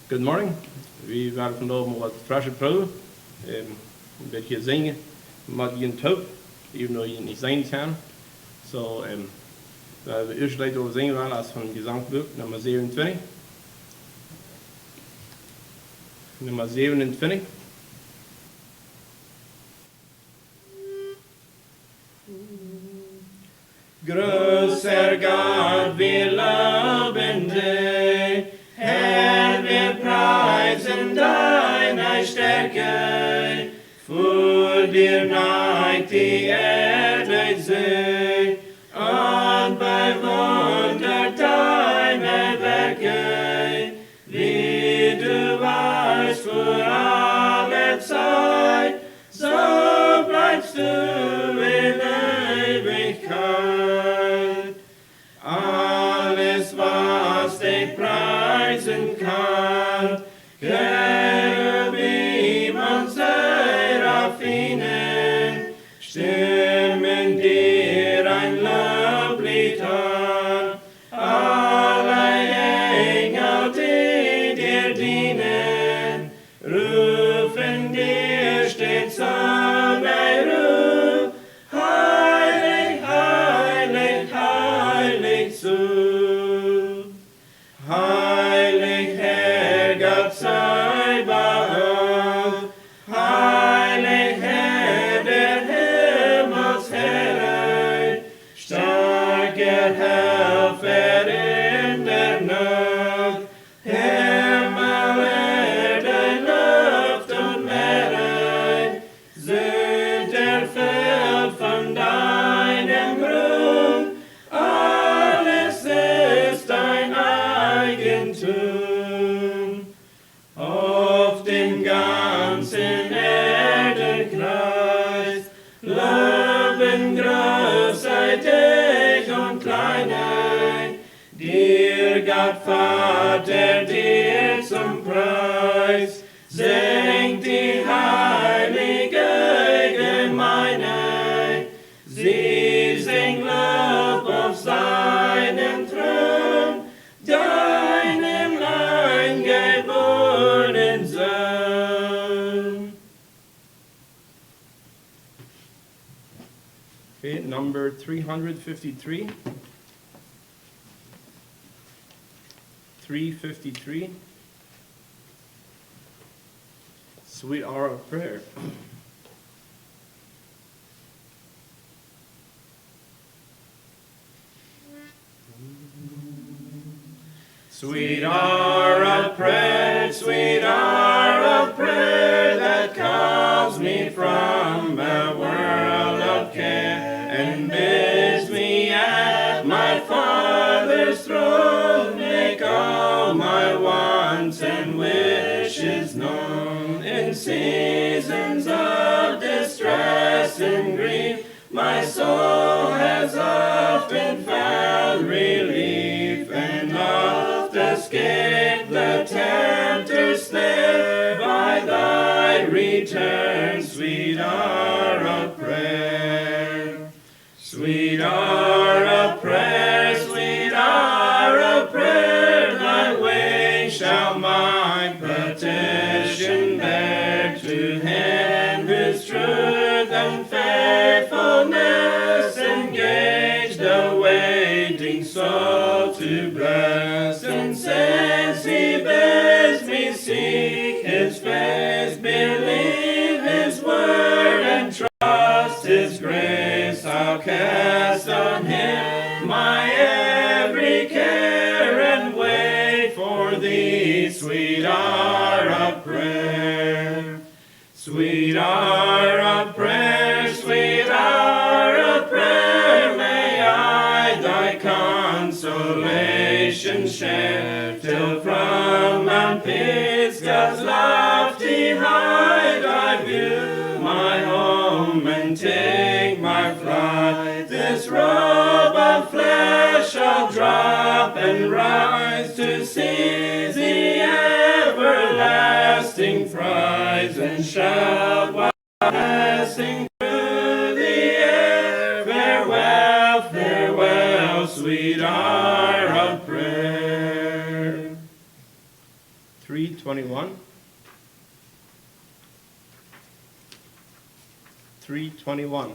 Good morning. We waren vandaag met wat frisse prøve. Een beetje zingen, met je top, even though je niet zingen kan. So, we hebben eerst gelijk over zingen waren als van het gezangboek, nummer 27. Nummer 27. Großer Gott, wir loben dich, Herr, wir preisen deine Stärke, vor dir neigt die Erde sich, und bewundert deine Werke, wie du warst vor aller Zeit, so bleibst du in Ewigkeit. Alles, was dich preisen kann, Cherubim und Seraphinen, stimmen dir ein Loblied an. Alle Engel, die dir dienen, rufen dir stets bei Ruhe. Heilig, heilig, heilig zu. Heilig, Herr Gott sei Baoth. Heilig, Herr der Himmelsherren. Starker Helfer in der Not. Himmel, Erde, Luft und Meere sind erfüllt von deinem Ruhm. Alles ist dein Eigentum. Auf dem ganzen Erdenkreis loben großartig und kleine, dir Gott Vater, dir zum Preis, singt die heilige Gemeinde, sie singt Lob auf seinen Thron, deinem eingeborenen Sohn. Okay, number 353. 353. Sweet hour of prayer. Sweet hour of prayer, sweet hour of prayer that calls me from a world of care and bids me at my Father's throne make all my wants and wishes known. In seasons of distress and grief, my soul has often found relief and oft escaped the tempter's snare by thy return, sweet hour of prayer. Sweet hour of prayer, sweet hour of prayer, thy way shall my petition bear to him whose truth and faithfulness engage the waiting soul to bless. And since he bids me seek his face, believe his word and trust his grace, I'll cast on him my every care and wait for thee, sweet hour of prayer. Sweet hour of prayer, sweet hour of prayer, may I thy consolation share, till from Mount Pisgah's lofty height I view my home and take my flight. This robe of flesh I'll drop and rise to see the everlasting prize, and shall while passing through the air, farewell, farewell, sweet hour of prayer. 3:20. 321.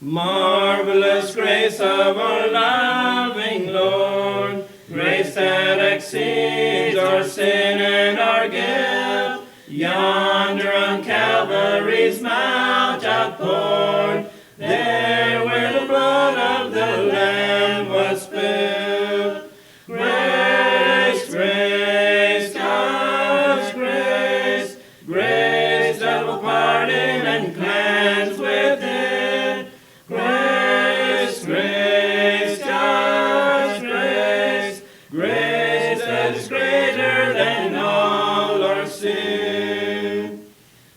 Marvelous grace of our loving Lord, grace that exceeds our sin and our guilt, yonder on Calvary's mount outpoured, there where the blood of the Lamb was spilled. Grace, grace, God's grace, grace that will pardon and cleanse within. Grace, grace, God's grace, grace that is greater than all our sin.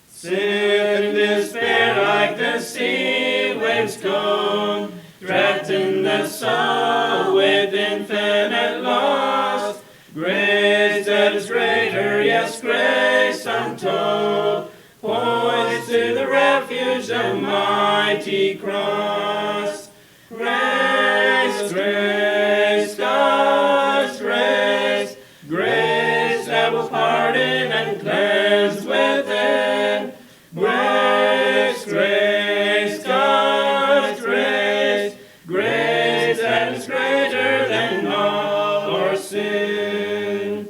Sin and despair like the sea waves come, threaten the soul with infinite loss. Grace that is greater, yes, grace untold, points to the refuge, the mighty cross. Grace, grace, God's grace, grace that will pardon and cleanse within. Grace, grace, God's grace, grace that is greater than all our sin.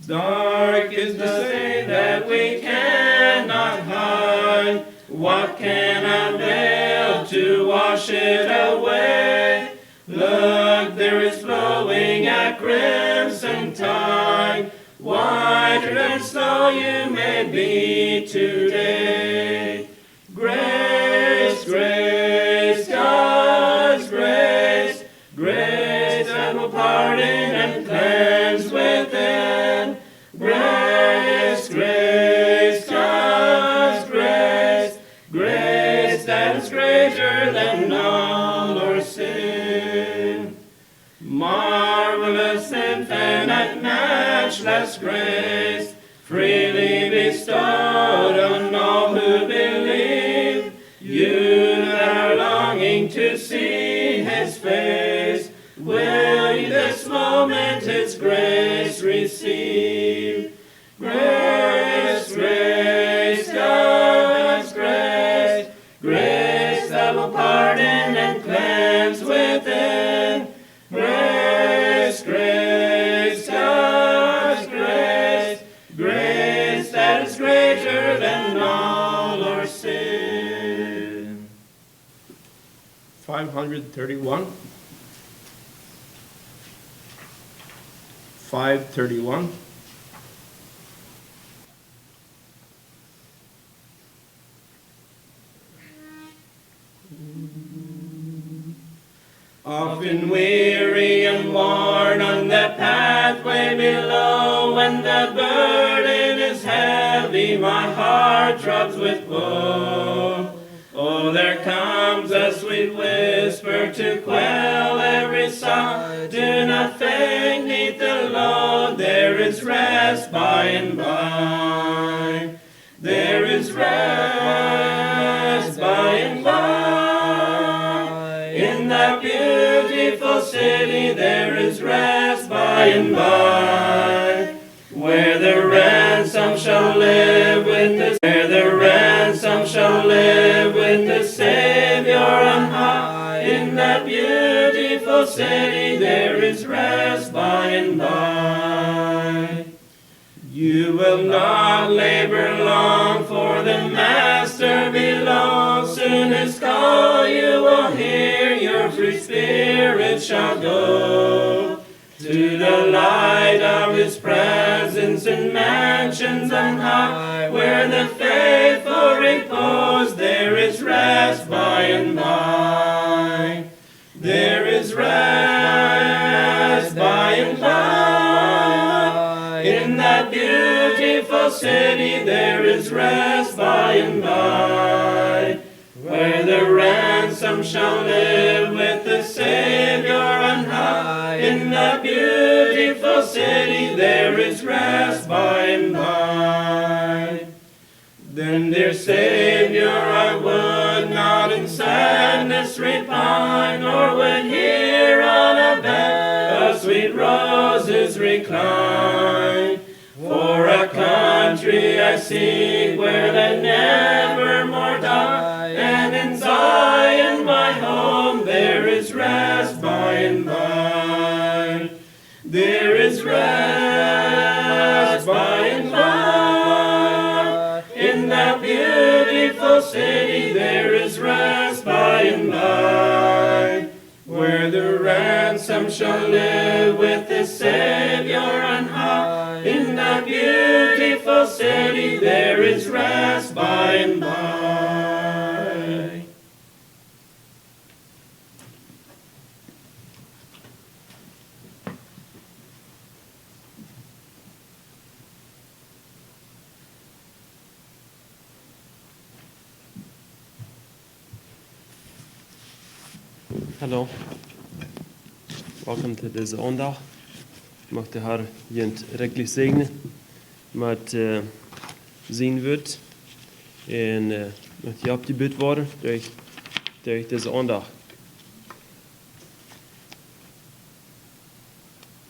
Dark is the sin that we cannot hide. What can avail to wash it away? Look, there is flowing a crimson tide. Whiter than snow you may be today. Grace, grace, God's grace, grace that will pardon and cleanse within. Grace, grace, God's grace, grace that is greater than all our sin. Marvelous, infinite, matchless grace, freely bestowed on all who believe. You that are longing to see His face, will you this moment His grace receive? Grace, grace, God's grace, grace that will pardon and cleanse within. Grace, grace, God's grace, grace that is greater than all our sin. 531. 531. Often weary and worn on the pathway below, when the burden is heavy, my heart throbs with woe. Oh, there comes a sweet whisper to quell every sigh. Do not faint 'neath the load, there is rest by and by. There is rest by and by. In that beautiful city there is rest by and by. Where the ransom shall live with the shall live with the Savior on high. In that beautiful city there is rest by and by. You will not labor long for the Master below. Soon His call you will hear, your free spirit shall go to the light of His presence in mansions on high, where the faithful repose. There is rest by and by. There is rest by and by. In that beautiful city there is rest by and by. Where the ransom shall live with the Savior on high. In that beautiful city there is rest by and by. Then, dear Savior, I would not in sadness repine, nor would here on a bed sweet roses recline. For a country I seek where they never more die, and in Zion my home there is rest by and by. There is rest by and by. In that beautiful city there is rest by and by, where the ransom shall live with his Savior on high. In that beautiful city there is rest by and by. Hallo. Welkom to deze zondag. Mag de Herr jent rijkelijk zegenen met zijn woord en met je opgebouwd worden durch deze zondag.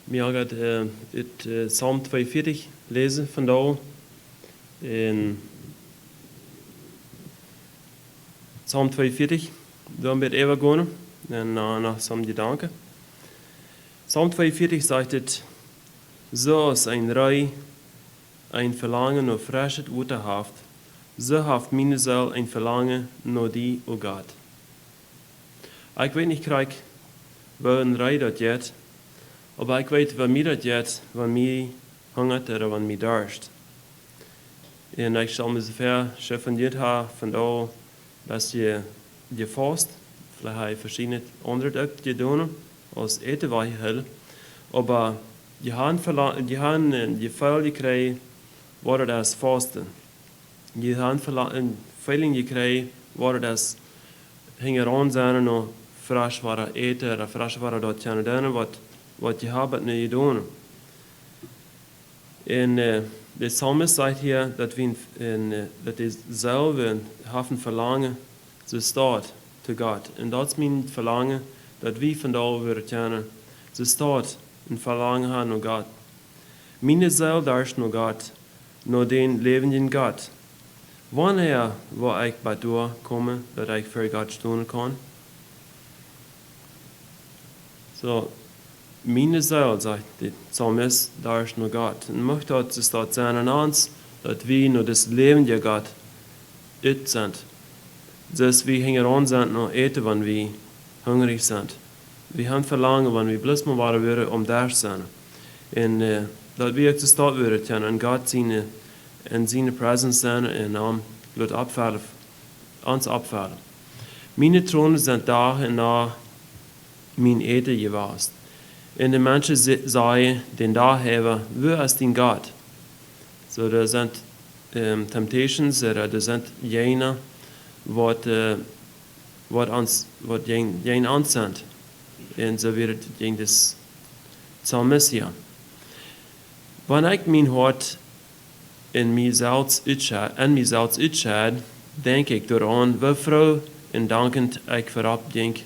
Wir gaan het Psalm 42 lezen vandaag. In Psalm 42, dan wird even gaan en nach some gedanken. Psalm 42 sagt es, so als ein Rei ein Verlangen nach frisches Wasser haft, so haft meine Seele ein Verlangen nach die, o Gott. Ich weiß nicht, wo ein Rei das geht, aber ich weiß, wenn mir das geht, wenn mir hungert oder wenn mir durst. Und ich stelle mir so vor, schon von dir her, von da, dass je fast, vielleicht habe ich verschiedene andere Dinge getan, als eten wat je wil. Maar je veel gekregen worden als vasten. Je veel gekregen worden als hingen aan zijn en frisch waren eten of frisch waren dat je doen wat je hebt nu doen. En de psalmist zegt hier dat we dat is zelf hebben verlangen zo staat te God. En dat is mijn verlangen dat we vandaag willen kennen. Zo staat een verlangen aan naar God. Mijn ziel darst naar God, naar den levenden God. Wanneer wil ik bij doorkomen dat ik voor God staan kan? So, mijn ziel, zegt de psalmist, darst naar God. En mag dat staat zijn aan ons, dat we naar das levende God uit zijn. Dus we hingen aan zijn naar eten, wanneer we hungrig zijn. We haben verlangen, wenn wir bloß mal waren würden, da zu sein. Und dass wir zu statt würden, und Gott in seine Präsenz sein und uns abfallen. Meine Throne sind da und nach mein Eten gewesen. Und die Menschen sagen, den da haben, wo ist dein Gott? So, da sind Temptations, oder da sind jene, was jen uns sind. Und so wird es das Psalmist hier. Wenn ich mein Hart in mir selbst uitscheid, denke ich daran, wie froh und dankend ich vorab denk,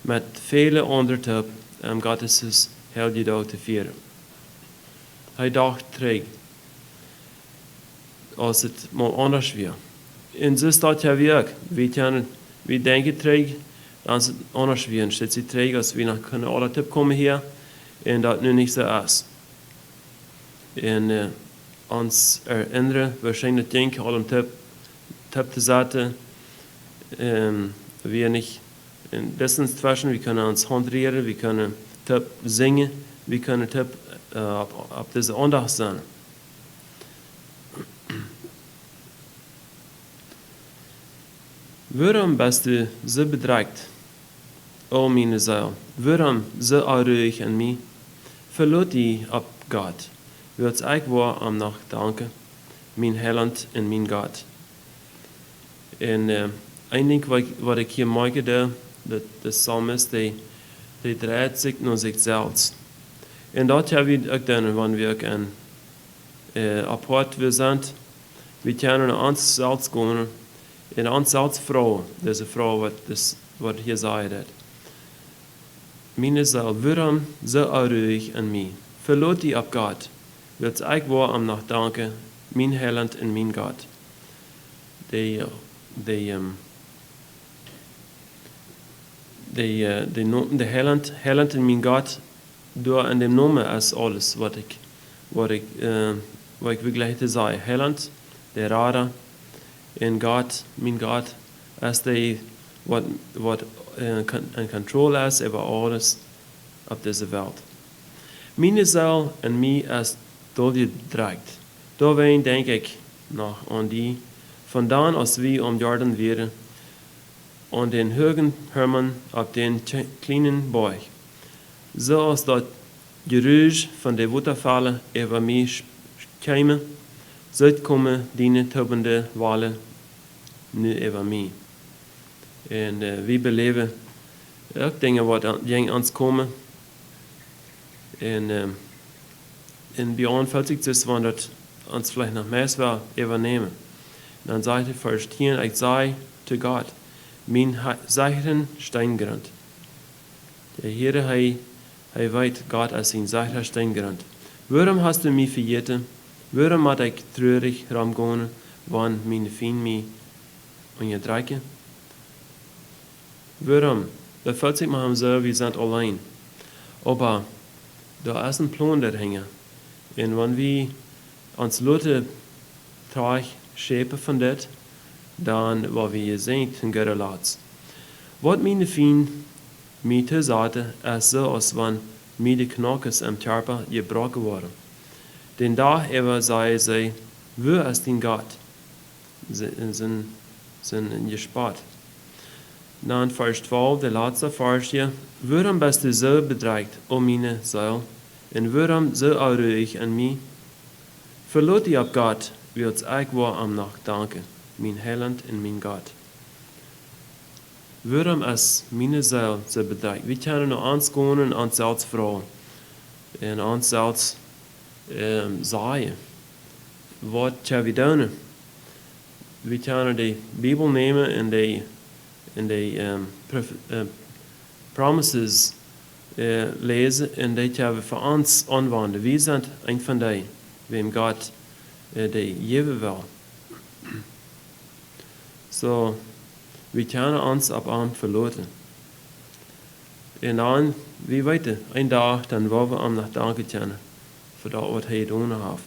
mit vielen anderen Gottes heilige Tag zu feiern. Hij dacht terug, als het mal anders weer. En zo staat ja weer ook. We denken terug, dan is het anders weer. En steeds terug, als we nog kunnen alle tip komen hier, en dat nu niet zo is. En ons erinneren, waarschijnlijk denken, al een tip te zetten, wir nicht in Distance zwischen, wir können uns handrieren, wir können Tipp singen, wir können Tipp ab diese Andacht sein. Waarom bist du so bedreigt, o meine Seele? Waarom so unruhig in mij? Verlaat die op God. Wilt ik waar am nog danken, mijn Heiland en mijn God. En een ding wat ik hier merke, dat de psalmist, die draait zich naar zichzelf. En dat hebben we ook dan, wanneer we ook apart zijn. We kunnen naar ons zelfs gaan en ons zelfs vrouwen. Deze vrouw wat hier zei dat. Meine Seele, waarom zo ruhig an mij? Verloot die op God, wilt ik waar am nog danken, mijn Heiland en mijn God. De Heiland en mijn God, door in dem Namen is alles, wat ik wirklich te zeggen. Heiland, de Rader, en God, mijn God, is de wat in controle is over alles op deze wereld. Mijn ziel en mij is doorgedrukt. Daarweg denk ik nog aan die, vandaan als we om Jordan werden, aan den hogen Hermann op den kleinen Berg. Zoals dat geruis van de watervallen over mij kwamen, zo komen die tobende walen nu over mij. En we beleven ook dingen wat aan ons komen. En bij ons voelt zich dus, wanneer dat ons vielleicht nog meer wel übernehmen. Dan sagt er vers 10, ik zei zu Gott, mijn sicheren Steingrund. Der Heere, hij weet Gott als zijn sicherer Steingrund. Waarom hast du mich vergeten? Waarom moet ik treurig rumgehen, wanneer mijn vrienden mij onderdrukken? Waarom? Dat voelt zich met hem zo, we zijn alleen. Aber da ist ein Plan dahinter. Und wenn wir uns Leute trage schepen van dit, dan wat we zijn ten Gottes laat. Wat mijn vriend mij te zeggen is zoals wanneer mij de knokjes im Körper gebrochen worden. Den dag ever zei zij, wo ist dein Gott? Sind gespart. Dan vers 12, de laatste versje. Waarom bist du zo bedreigt, o meine Seele? En waarom zo onruhig an mij? Verloot die op God, wilt ik waar am nog danken, mijn Heiland en mijn God. Waarom is meine Seele zo bedreigt? We kunnen naar ons gaan en ons zelfs vragen. En ons zelfs zeggen. Wat kunnen we doen? We kunnen de Bijbel nemen en de promises lezen en die kunnen we voor ons aanwenden. We zijn een van die, wem God die geven wil. So, we kunnen ons op hem verlaten. En dan, wie weet, een dag, dan willen we hem nog danken kunnen voor dat wat hij gedaan heeft.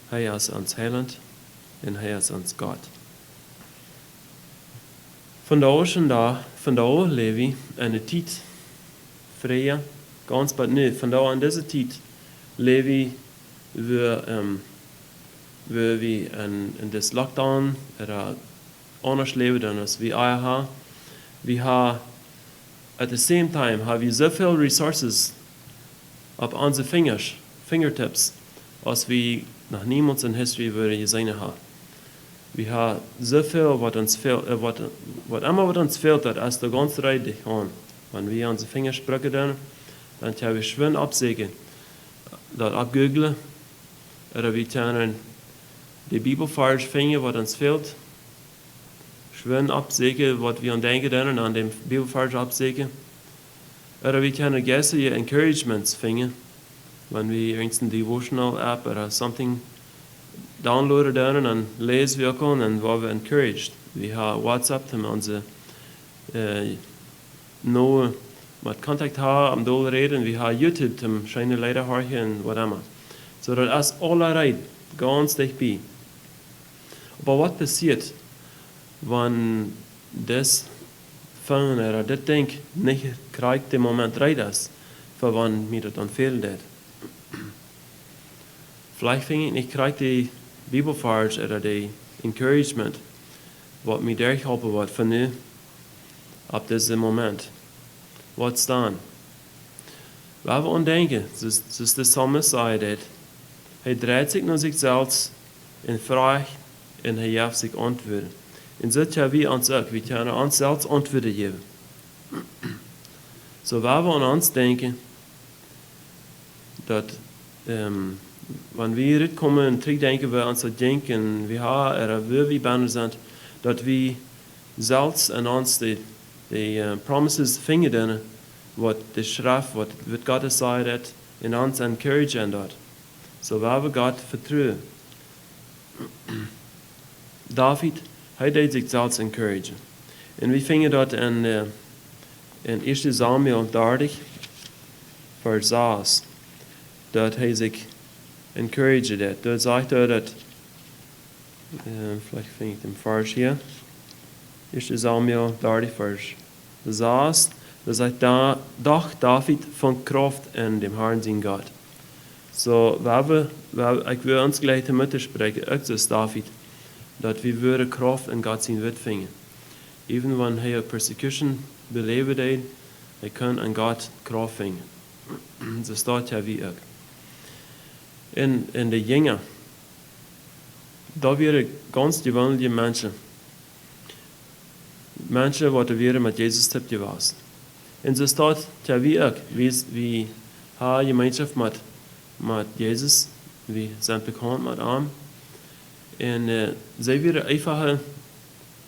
Hij is ons Heiland en hij is ons God. Vandaar leven we in een tijd, vrije, ganz bad nu, vandaar in deze tijd leven we, waar we in this lockdown, anders leven dan als we hebben. We hebben, at the same time, hebben we zoveel resources op onze fingertips, als we nog niemand in history willen gezien hebben. We hebben zoveel wat ons fehlt, wat ons fehlt, dat is de ganze Zeit dich aan. Wanneer we onze vingers brücken dan kunnen we schwin opzeggen, dat opgoogelen, oder we kunnen de Bibelvers vinden wat ons fehlt, schwin opzeggen wat we aan denken en aan de Bibelvers opzeggen. Oder we kunnen geestelijke encouragements vinden, wanneer we een devotional app oder something downloaden dan en lezen we ook aan en worden we encouraged. We hebben WhatsApp, om onze nou met contact hebben, om door reden. We hebben YouTube, om schijnen leider horen en wat immer. So dat is allerlei ganz dichtbij. Maar wat passiert, wanneer das phone oder dit ding niet krijgt de moment rijdt is, voor wanneer mir dat dan fehlt. Vielleicht vind ik niet krijgt die Bibelvers oder die encouragement, wat mij daar helpen wordt van nu op deze moment. Wat staan? Waar we aan denken, zoals de psalmist zei dat, hij draait zich naar zichzelf en vraagt en hij geeft zich antwoorden. En zo kunnen we ons ook, we kunnen ons zelfs antwoorden geven. So waar we aan ons denken, dat wanneer we komen en terugdenken we aan dat denken, we hebben er waar we bijna zijn, dat we zelfs aan ons de promises vinden wat de schrift, wat God zei dat, en ons encouragen dat. So waar we God vertrouwen. David, hij deed zich zelfs encouragen. En we vinden dat in 1 Samuel 30, vers 6, dat hij zich encouraged dat. Dat zegt hij dat, vielleicht finde ich den Vers hier, 1 Samuel 30, vers 6, dat zegt, doch David von Kraft in dem Herrn sein Gott. So, ik wil ons gleich damit spreken, ook zoals David, dat we würden Kraft in Gott sein Wort finden. Even wenn hij persecution beleven deed, hij kan in Gott Kraft finden. So staat ja wie ook. In de Jünger, da waren ganz gewöhnliche Menschen. Menschen, die wir mit Jesus hebt gewesen. Und so staat ja wie ook. Wie haben Gemeinschaft mit Jesus, wir sind bekannt mit ihm. Und sie waren einfache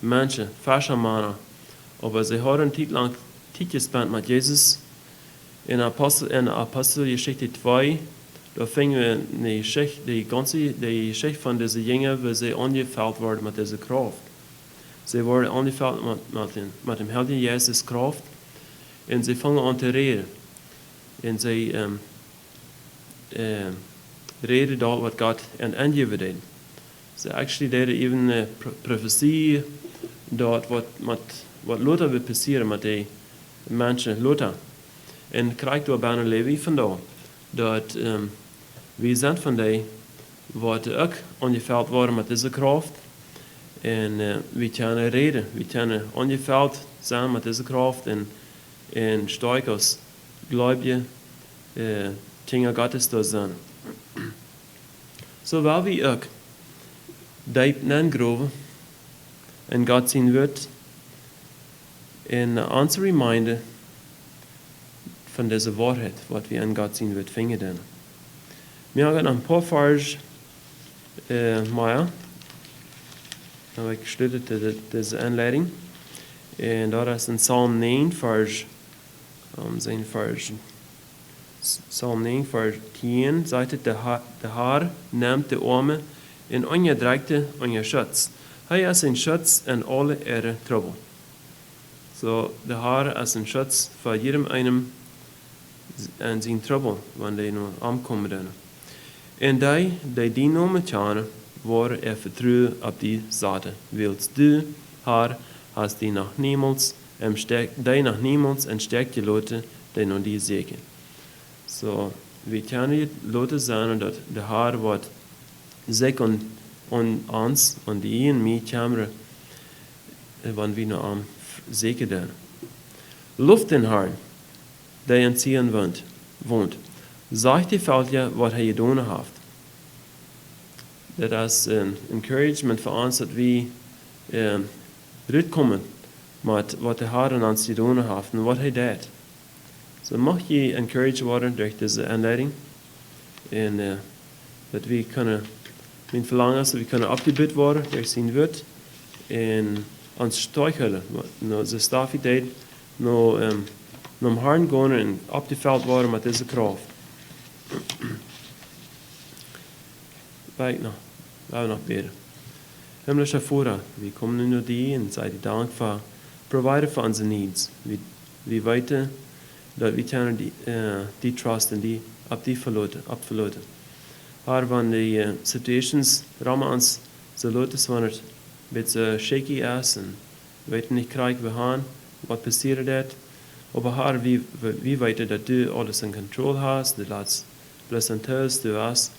Menschen, falsche Männer. Aber sie haben eine Zeit gespannt mit Jesus. In Apostelgeschichte 2, da fingen wir die Geschichte von diesen Jüngern, wie sie angefällt wurden mit dieser Kraft. Sie wurden angefällt mit dem Heiligen Jesus Kraft. Und sie fangen an zu reden. Und sie reden dort, was Gott angegeben hat. Sie actually deden even eine Prophetie dort, was Luther wird passieren mit den Menschen Luther. Und krijgt door bijna Levi vandaar. Dat we zijn van die wat ook ongeveld worden met deze kracht. En we kunnen reden. We kunnen ongeveld zijn met deze kracht. En sterk als gelovige dingen Gottes te zijn. Zo waar we ook diep ingroven in God zijn woord. En onze reminder von dieser Wahrheit, was wir an Gott sehen wird, finden denn. Wir haben ein paar Vers mehr, habe ich gestudiert, diese Anleitung. Und da ist in Psalm 9, Psalm 9, Vers 10, sagt der Herr nimmt die Arme und ongedreigte euer Schutz. Er ist ein Schutz in alle ihre Trouble. So, der Herr ist ein Schutz für jedem einen en zijn trouble, wanneer die nu aankomen dan. En die noemen tjane, waar vertrouwen op die zaten. Wilst du, Herr, hast die nach niemals en sterk die Leute, die noch die zeggen. So, we kunnen Leute zijn dat de Herr wat zich on ons, on die en mij kameren, wanneer we nu aan zeggen dan. Luft den Herrn, die in Zion woont. Sagt die Völker, was er gedaan heeft. Dat is een encouragement voor ons, dat we terugkomen met wat de Heer in ons gedaan heeft en wat hij deed. So mag je encouraged worden door deze aanleiding. En dat we kunnen, mijn verlangen is dat we kunnen opgebouwd worden door zijn woord. En ons sterk houden. Zoals David deed, naar hem Herrn gaan en opgevuld worden met deze kracht. We gaan nog bidden. Himmlischer Vater, wir kommen nur dir und sei dir Dank für provide für unsere needs. Wir weten dat we kunnen die trust en die op die verloten. Maar wanneer die situations rammen ons zo loten, wanneer het een beetje shaky is en weten niet krijgen we gaan, wat passiert dat. Aber Herr, wie weten dat du alles in control hast, du laatst präsentierst du was,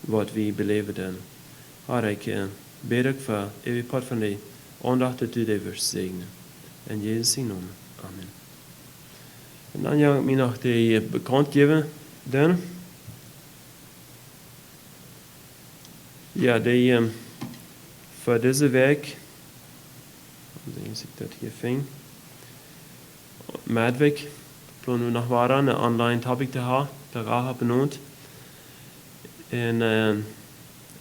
wat we beleven dan. Herr, ik bid ook voor eeuwig part van die aandacht dat du die wirst segnen. In Jezus' naam. Amen. En dan ga ik me nog die bekend geven, dan. Ja, die voor deze week, als ik dat hier vind, Maandweek, plannen we nog waren, een online topic te hebben, dat ik benoemd. En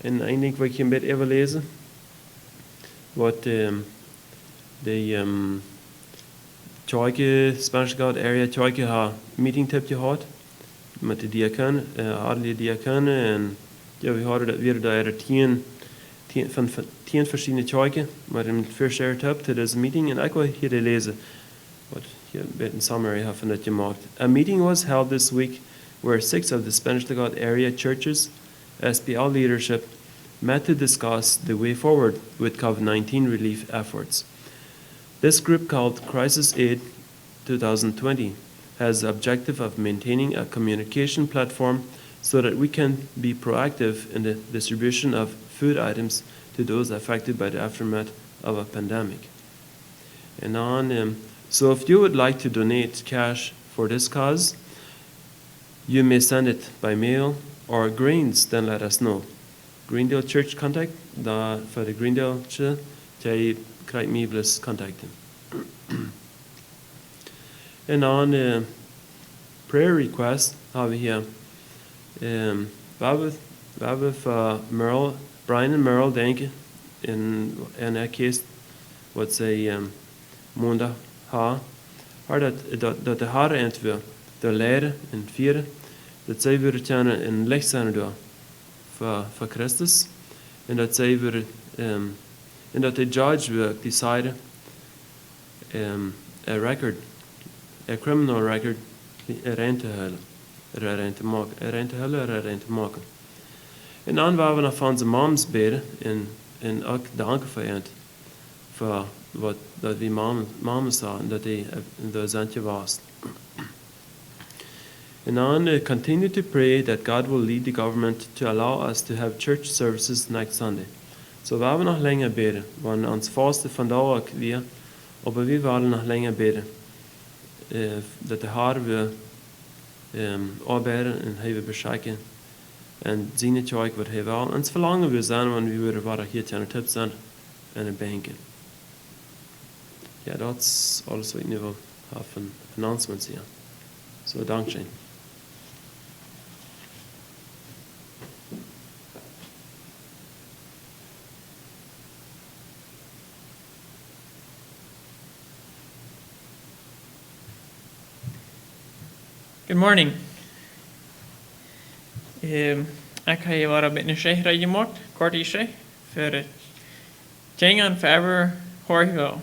eindelijk wil ik je een beetje even lezen, wat Tjoike, Spanish God area, Tjoike har meeting tip gehad met de diaken, adelige diaken en ja, vi har det weer daar 10 verschillende Tjoike, maar in first share tip to this meeting and ik wil hier lezen wat hier een beetje summary have van het gemaakt. A meeting was held this week where 6 of the Spanish God area churches, SPL leadership, met to discuss the way forward with COVID-19 relief efforts. This group, called Crisis Aid 2020, has the objective of maintaining a communication platform so that we can be proactive in the distribution of food items to those affected by the aftermath of a pandemic. And on, so if you would like to donate cash for this cause, you may send it by mail or grains, then let us know. Greendale Church contact, for the Greendale Church, jij krijgt me plus contacten. En on prayer request have we here. We hebben voor Merle, Brian en Merle denken in een case wat zij maandag ha, dat de haren entweder de leiden en vieren, dat zij weer tjenen in licht zijn door voor Christus en dat zij weer en dat de judge wil decide a record, a criminal record erin te halen, erin te maken. En dan waren we nog van zijn moms bidden en ook danken voor hen, voor wat dat we mama zagen, dat hij de zandje was. And on continue to pray that God will lead the government to allow us to have church services next Sunday. So we hebben nog länger bidden, want ons vaste vandaag ook weer, maar we willen nog länger bidden. Dat de Heer wil arbeiden en hij wil beschikken en zien het ook wat hij wil. Ons verlangen we zijn, want we willen waar hier aan het tip zijn en het banken. Ja, dat is alles wat ik nu wil hebben van announcements hier. So, dankzij. Good morning. Ik heb je wat een beetje schrijven gemaakt, kort is voor het dingen voor hoorgeval.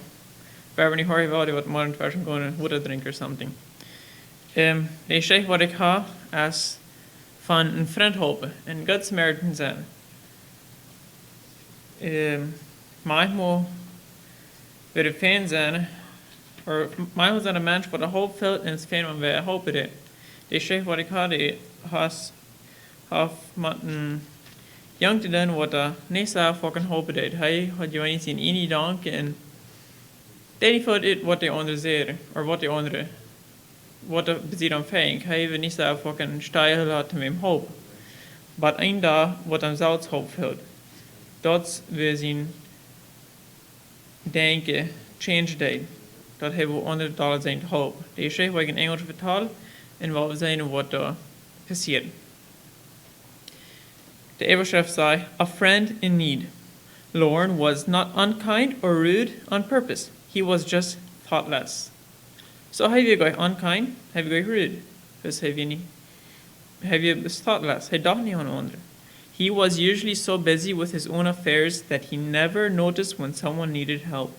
Voor niet hoorgeval, die wat morgen version gaan water drink or something. De schrijf wat ik heb als van een vriend helpen, een God Samaritan zijn. Manchmal wil ik fan zijn, of manchmal zijn een mens wat een hoop vult en is fan om weer helpen dit. De schrijf wat ik had, has met een jong te doen wat er niet zo fucking helpen deed. Hij had je eens in één dank en deed voor dit wat de anderen zeiden, of wat de anderen, wat de bezit aan fijn. Hij heeft niet zo fucking stijl laten met hem helpen. Maar een dag wat hem zelfs hoop vult. Dat we zien denken, change deed. Dat hebben we onder dollar zijn te helpen. De schrijf wat ik in Engels vertaal en wat we zijn wat er passiert. De overschrift zei, a friend in need. Lorne was not unkind or rude on purpose. He was just thoughtless. So have you got unkind? Have you got rude? Because have you thoughtless? Hij dacht niet aan anderen. He was usually so busy with his own affairs that he never noticed when someone needed help.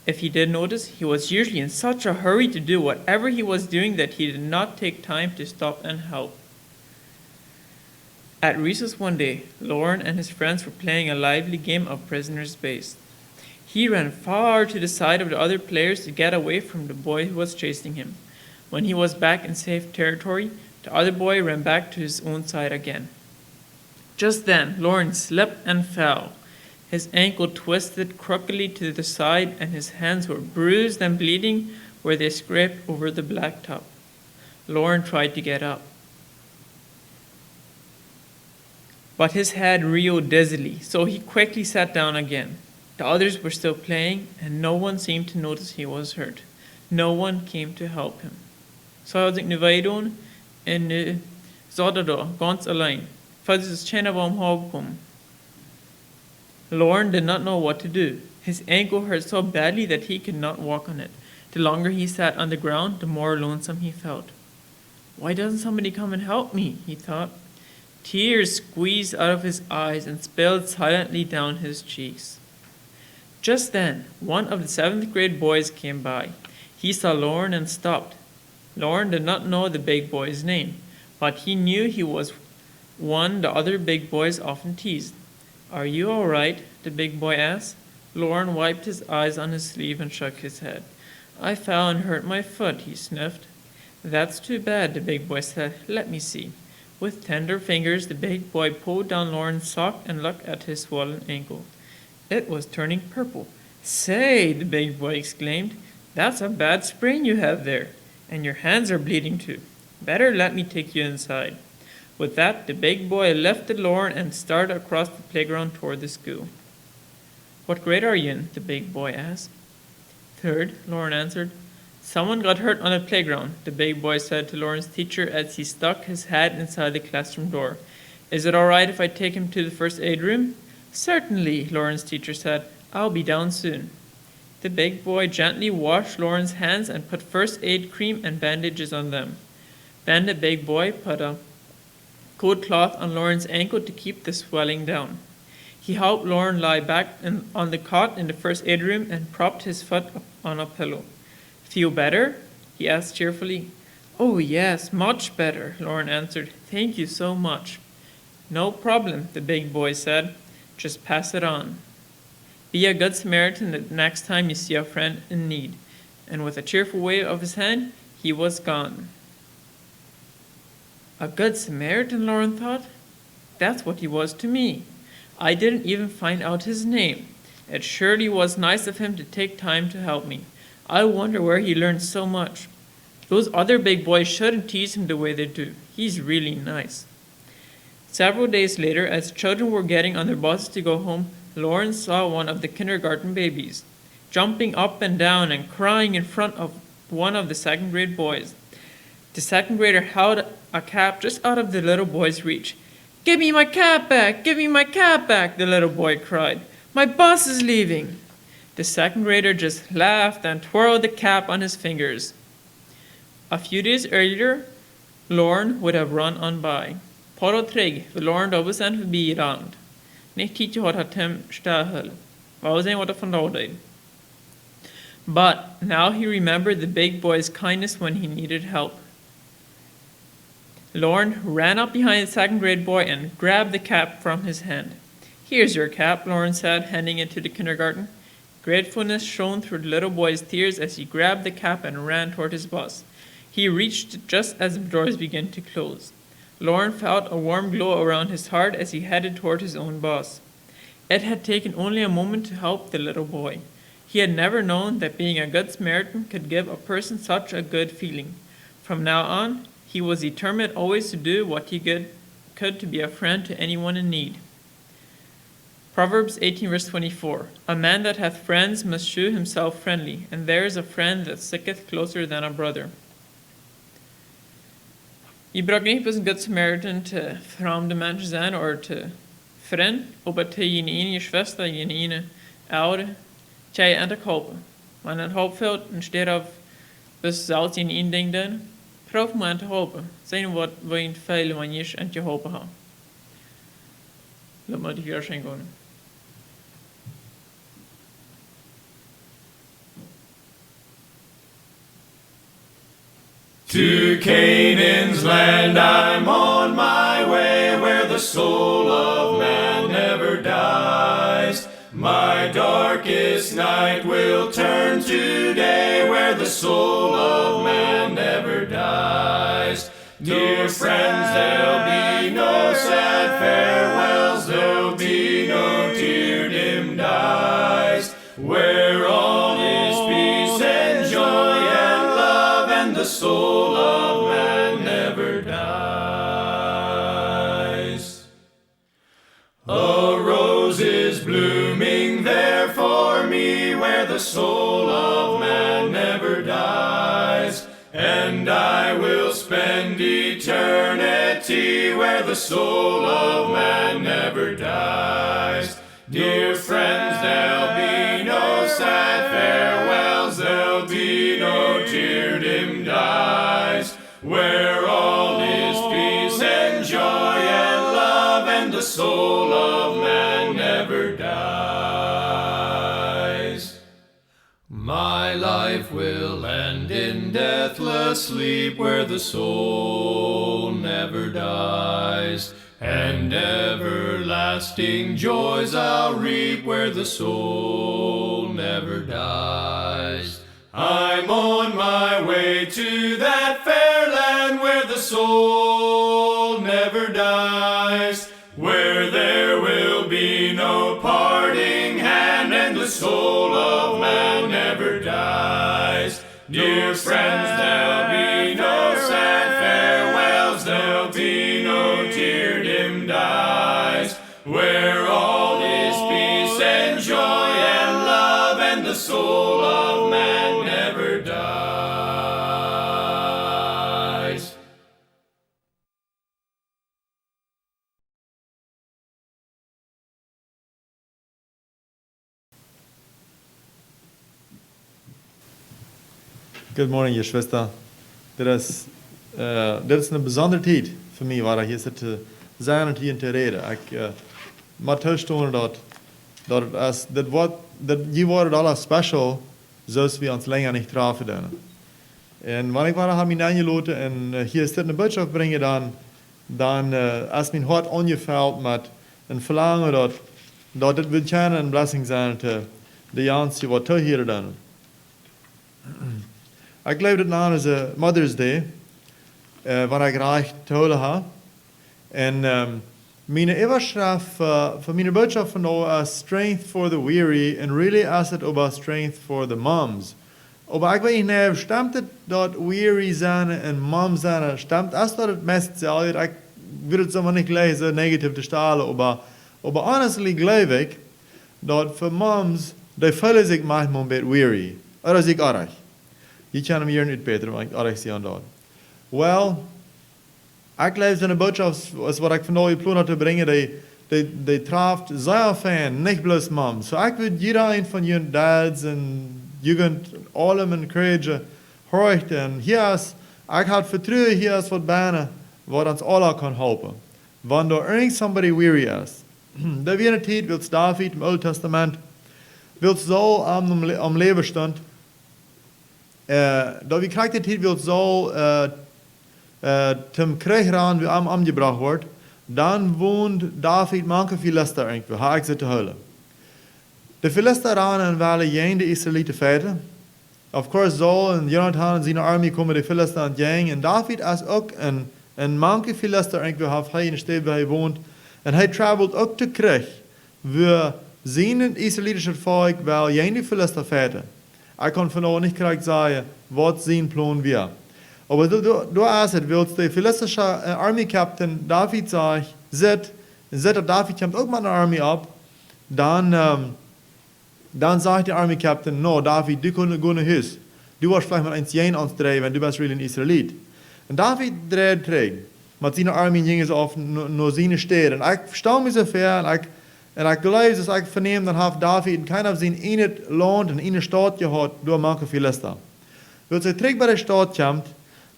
If he did notice, he was usually in such a hurry to do whatever he was doing that he did not take time to stop and help. At recess one day, Lorne and his friends were playing a lively game of prisoner's base. He ran far to the side of the other players to get away from the boy who was chasing him. When he was back in safe territory, the other boy ran back to his own side again. Just then, Lorne slipped and fell. His ankle twisted crookedly to the side, and his hands were bruised and bleeding where they scraped over the blacktop. Lorne tried to get up, but his head reeled dizzily, so he quickly sat down again. The others were still playing, and no one seemed to notice he was hurt. No one came to help him. Så had ik nu doen, en nu zat er ganz allein. Falls es känna var om. Lorne did not know what to do. His ankle hurt so badly that he could not walk on it. The longer he sat on the ground, the more lonesome he felt. Why doesn't somebody come and help me? He thought. Tears squeezed out of his eyes and spilled silently down his cheeks. Just then, one of the 7th grade boys came by. He saw Lauren and stopped. Lauren did not know the big boy's name, but he knew he was one the other big boys often teased. Are you all right? The big boy asked. Lauren wiped his eyes on his sleeve and shook his head. I fell and hurt my foot, he sniffed. That's too bad, the big boy said. Let me see. With tender fingers, the big boy pulled down Lauren's sock and looked at his swollen ankle. It was turning purple. Say, the big boy exclaimed, that's a bad sprain you have there, and your hands are bleeding too. Better let me take you inside. With that, the big boy lifted Lauren and started across the playground toward the school. What grade are you in? The big boy asked. 3rd, Lauren answered. Someone got hurt on the playground, the big boy said to Lauren's teacher as he stuck his head inside the classroom door. Is it all right if I take him to the first aid room? Certainly, Lauren's teacher said. I'll be down soon. The big boy gently washed Lauren's hands and put first aid cream and bandages on them. Then the big boy put a cold cloth on Lauren's ankle to keep the swelling down. He helped Lauren lie back on the cot in the first aid room and propped his foot up on a pillow. Feel better? He asked cheerfully. Oh, yes, much better, Lauren answered. Thank you so much. No problem, the big boy said. Just pass it on. Be a good Samaritan the next time you see a friend in need. And with a cheerful wave of his hand, he was gone. A good Samaritan, Lauren thought. That's what he was to me. I didn't even find out his name. It surely was nice of him to take time to help me. I wonder where he learned so much. Those other big boys shouldn't tease him the way they do. He's really nice. Several days later, as children were getting on their buses to go home, Lauren saw one of the kindergarten babies, jumping up and down and crying in front of one of the 2nd grade boys. The 2nd grader held a cap just out of the little boy's reach. Give me my cap back! Give me my cap back! The little boy cried. My bus is leaving! The 2nd grader just laughed and twirled the cap on his fingers. A few days earlier, Lauren would have run on by. Paul og Trygg, for Lauren dobbelt sen forbi rand. Nicht tid til at him stahel. Wausen what von Laudein. But now he remembered the big boy's kindness when he needed help. Lauren ran up behind the 2nd grade boy and grabbed the cap from his hand. Here's your cap, Lauren said, handing it to the kindergarten. Gratefulness shone through the little boy's tears as he grabbed the cap and ran toward his bus. He reached just as the doors began to close. Lauren felt a warm glow around his heart as he headed toward his own bus. It had taken only a moment to help the little boy. He had never known that being a good Samaritan could give a person such a good feeling. From now on, he was determined always to do what he could to be a friend to anyone in need. Proverbs 18 verse 24. A man that hath friends must shew himself friendly, and there is a friend that sticketh closer than a brother. Je braucht nicht bloß ein Good Samaritan til fremde mennesker sein oder til friend, aber til en ene Schwester, en ene oude, til en der kopen. Man het hoopveld, instead of bis zelfs in één ding doen, proef man te hopen. Zijn wat we in veel manieren aan te hopen hebben. Laat maar die hier zijn gaan. To Canaan's land I'm on my way, where the soul of man never dies. My darkest night will turn to day, where the soul of man never dies. Dear friends, there'll be no sad farewells, there'll be no tear-dimmed eyes, where all is peace and joy and love, and the soul of man never dies. A rose is blooming there for me, where the soul of man never dies, and I will spend eternity where the soul of man never dies. Dear friends, there'll be no sad farewells, there'll be no where all is peace and joy and love, and the soul of man never dies. My life will end in deathless sleep, where the soul never dies, and everlasting joys I'll reap, where the soul never dies. I'm on my way to that fair land where the soul never dies, where there will be no parting hand and the soul of man never dies. Dear friends, there'll be no sad farewells, there'll be no tear-dimmed eyes, where all is peace and joy and love, and the soul of man never dies. Good morning, Geschwister. Dit is een bijzondere tijd voor mij waar ik hier zit te zijn en hier te reden. Ik moet toestaan dat je wordt alles special, zoals we ons langer niet trafen doen. En wanneer ik heb mij aangelaten en hier zit een boodschap brengen, dan is mijn hart ongevuld met een verlangen dat dit wil kunnen een blessing zijn te de jansen wat te hier doen. Ik geloof dat na is Mother's Day, waar ik graag te houden heb. En mijn overschrift voor mijn boodschap vandaag is Strength for the Weary, en really is het over Strength for the Moms. Maar ik weet niet, stemt het dat weary zijn en moms zijn, stemt is dat het meest hetzelfde? Ik wil het zomaar niet gleich zo negatief te stellen, maar honestly geloof ik dat voor moms, die voelen zich manchmal een beetje weary. Oder is ik erg? Je kan hem hier niet beter, want ik erg zie aan dat. Wel, ik leef in een boodschap, wat ik vandaag plan had te brengen, die traft zeer fan, niet bloos moms. So ik wil iedereen van jullie dads en jugend allemaal encouragen, hoort en hier is, ik had vertrouwen, hier is wat bijna, wat ons alle kan helpen. Wanneer er somebody weary is. Dat we in de tijd, wil David im Old Testament, wil Saul am leven stond, dat we krijgen de tijd, wil Saul zum Krieg ran, wie umgebracht wordt, dan woont David manche Philister irgendwo, ha ik ze te huilen. De Philister ranen waren jeng de Israëlieten feiten. Of course, Saul en Jonathan en zijn armee komen de Philister aan het jeng. En David is ook een manche Philister irgendwo, heeft hij in de stad waar hij woont. En hij travelt ook te Krieg, waar zijn Israëlitische volk wel jeng de Philister feiten. Ik kan vanavond niet correct zeggen, wat zijn plan weer. Aber du hast es, willst der philisterische Army-Captain David sagt, zet dat David kommt auch mal eine Armee ab, dann sagt der Army-Captain, no, David, du kannst gut nach Hause. Du warst vielleicht mal eins jen ans drehen, wenn du bist really ein Israelit. Und David dreht trägt, mit seiner Armee ging es auf nur seine Städte. Und ich stelle mich so fair, und ich glaube, dass ich vernehme, dann hat David in keiner seinen einen Land, in einer Stadt gehabt, durch manche Philister. Wenn er trägt bei der Stadt kommt,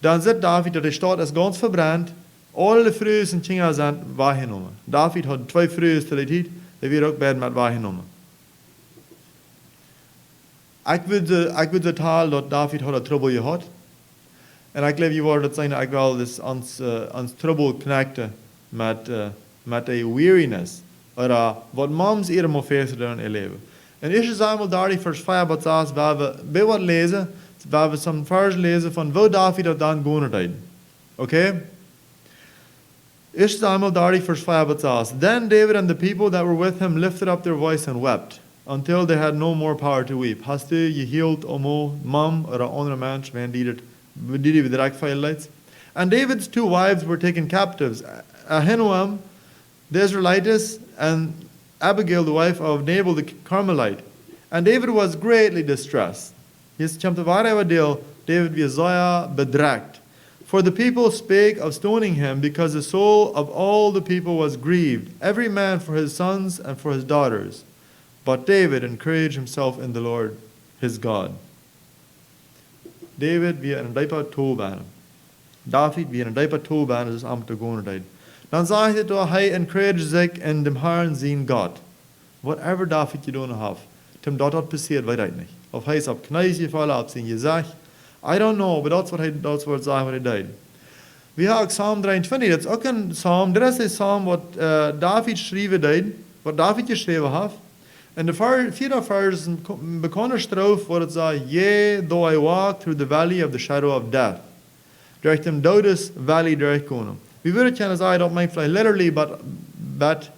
dann sieht David, dass die Stadt ist ganz verbrannt. Alle Frühs und Kinder sind wahrgenommen. David hat 2 Frühs zu der Zeit, die wir auch beide mit wahrgenommen. Ich will total, dass David hat Trouble gehabt. Und ich glaube, je wordt het zijn, ik wil dus ons Trouble connecten met de weariness. Oder wat moms ihre mal fest doen in ihr Leben. In 1 Samuel 30, Vers 5 bis 6, waar we wat lezen, waar we some vers lezen van wo David dat dan gewonnen had. Okay? 1 Samuel 30, Vers 5 bis 6. Then David and the people that were with him lifted up their voice and wept, until they had no more power to weep. Hast du geheeld om mam oder andere mens, wenn die direct veel leidt? And David's 2 wives were taken captives, Ahinoam, the Israelites, and Abigail, the wife of Nabal the Carmelite. And David was greatly distressed. Yes, David was zeer bedrekt. For the people spake of stoning him, because the soul of all the people was grieved, every man for his sons and for his daughters. But David encouraged himself in the Lord his God. David, wie een dieper tool bijna. David, wie een dieper toebaan, das ist am te gaan tijd. Dan zegt het door, hij encourage zich in dem Herrn zijn God. Whatever David gedaan heeft, tim dat passiert, weet ik niet. Of hij is op knieën gevallen, op zijn gezicht. I don't know, but dat is wat zeggen wat hij deed. We hebben Psalm 23, dat is ook een psalm, dat is een psalm wat David geschreven deed, wat David geschreven heeft. En de vierde vers is een bekende strofe waar het zegt, yea, though I walk through the valley of the shadow of death. Durch dem Todes valley durchkomen. We willen kunnen zeggen, dat meint vielleicht literally, but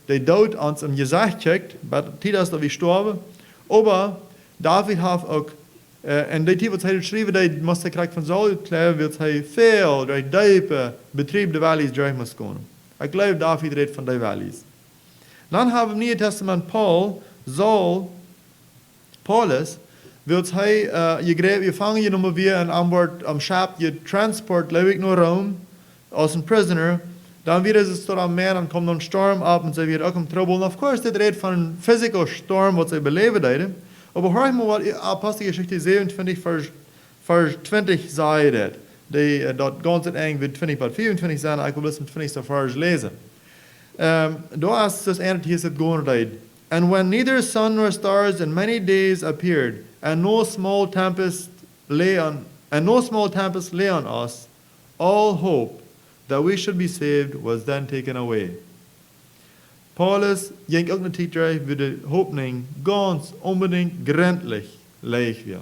de dood ons im gezicht checkt, but tijd is dat we sterven. Aber David heeft ook, en die tijd wat hij geschreven deed, moest hij krijgen van Saul klaar, wird hij veel, durch diepe, betrieb de valleys durch moest komen. Ik geloof David redt van die valleys. Dan hebben we im Nieuwe Testament Paulus, wird hij gefangen genommen weer en aan boord am schap getransport, leef ik naar Rome, als een prisoner. Dan weer is het tot aan meer, dan komt een storm op en ze weer ook in trouble. En of course, dit redt van een physical storm wat ze beleven deden. Aber hoor maar wat Apostelgeschichte 27 vers 20 zei dat. Dat ganz eng wird 20 bis 24 zijn, ik wil bis zum 20. vers lezen. Daar is dus een hier zit gewoon deed. And when neither sun nor stars in many days appeared, and no small tempest lay on us, all hope that we should be saved was then taken away. Paulus ging ook naar tijd wie de hoopning ganz unbedingt grendlich leeg weer.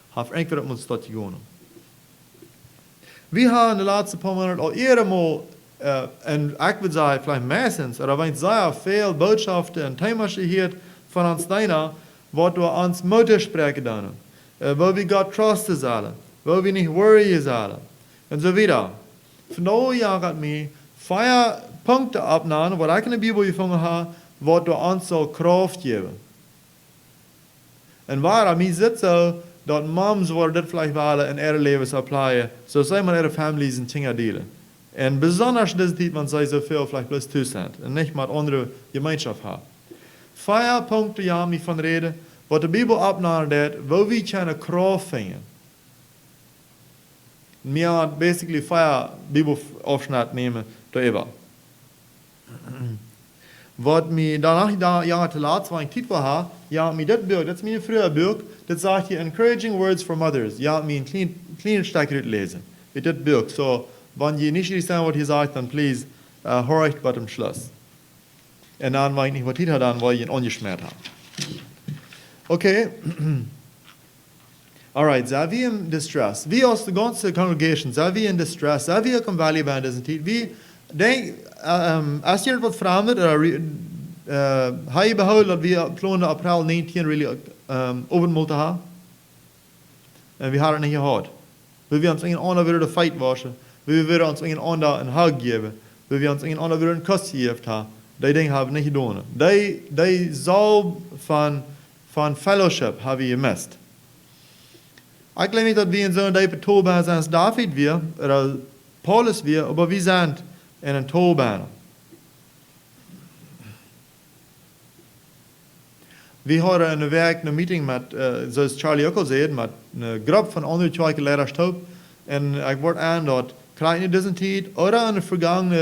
Heeft enkel op ons stad gegaan. We hebben de laatste paar maanden al eerder en ik wil zeggen, vielleicht meistens, er waren sehr veel boodschappen en thema's gehört von uns deiner, wat we ons moeten spreken dan. Wo we God trusten zullen, wo we niet worryen zullen. En zo wieder. Vandaag jaagt mij 4 Punkte opnemen, wat ik in de Bibel gevonden heb, wat we ons zo kracht geven. En waar mij zit zo, dat moms worden dit vielleicht willen in ihre levens applyen, zo zijn maar ihre families en dingen delen. En besonders deze tijd, want zij zoveel vielleicht bloß toestand en niet met andere gemeenschap hebben. 4 Punkte ja mij van reden, wat de Bibel opnemen deed, wo we kunnen kracht vinden. Wir haben basically 4 Bibelaufschnitte nehmen, darüber. Was mir danach ja te laat war, ich Titel habe, ja mir das Buch, das ist mein früher Buch, das sagt hier Encouraging Words for Mothers. Ja mir ein kleines Stück lesen. Mit das Buch. So, wenn ihr nicht verstehen, was hier sagt, dann please horcht bei dem Schluss. Und dann, wenn ich nicht was Titel habe, dann weil ich ihn ungeschmiert habe. Okay. Alright, zijn we in distress? Wie als de ganze congregation, zijn we in distress? Zijn we ook in valley bij deze tijd? Wie denk, als je wat verandert, heb je behouden dat we plannen april 19 really open moeten hebben? En we hadden het niet gehad. We willen ons een ander weer de fight waschen. We willen ons een ander een hug geven. We willen ons een ander weer een kus geven. Die dingen hebben we niet gedaan. Die zal van fellowship hebben we gemist. Ik geloof niet dat we in zo'n diepe toebaan zijn als David weer, of Paulus weer, maar we zijn in een toebaan. We hadden in de werk een meeting met, zoals Charlie ook al zei, met een groep van andere twee leiders. En ik word aan dat krijg in deze tijd, oder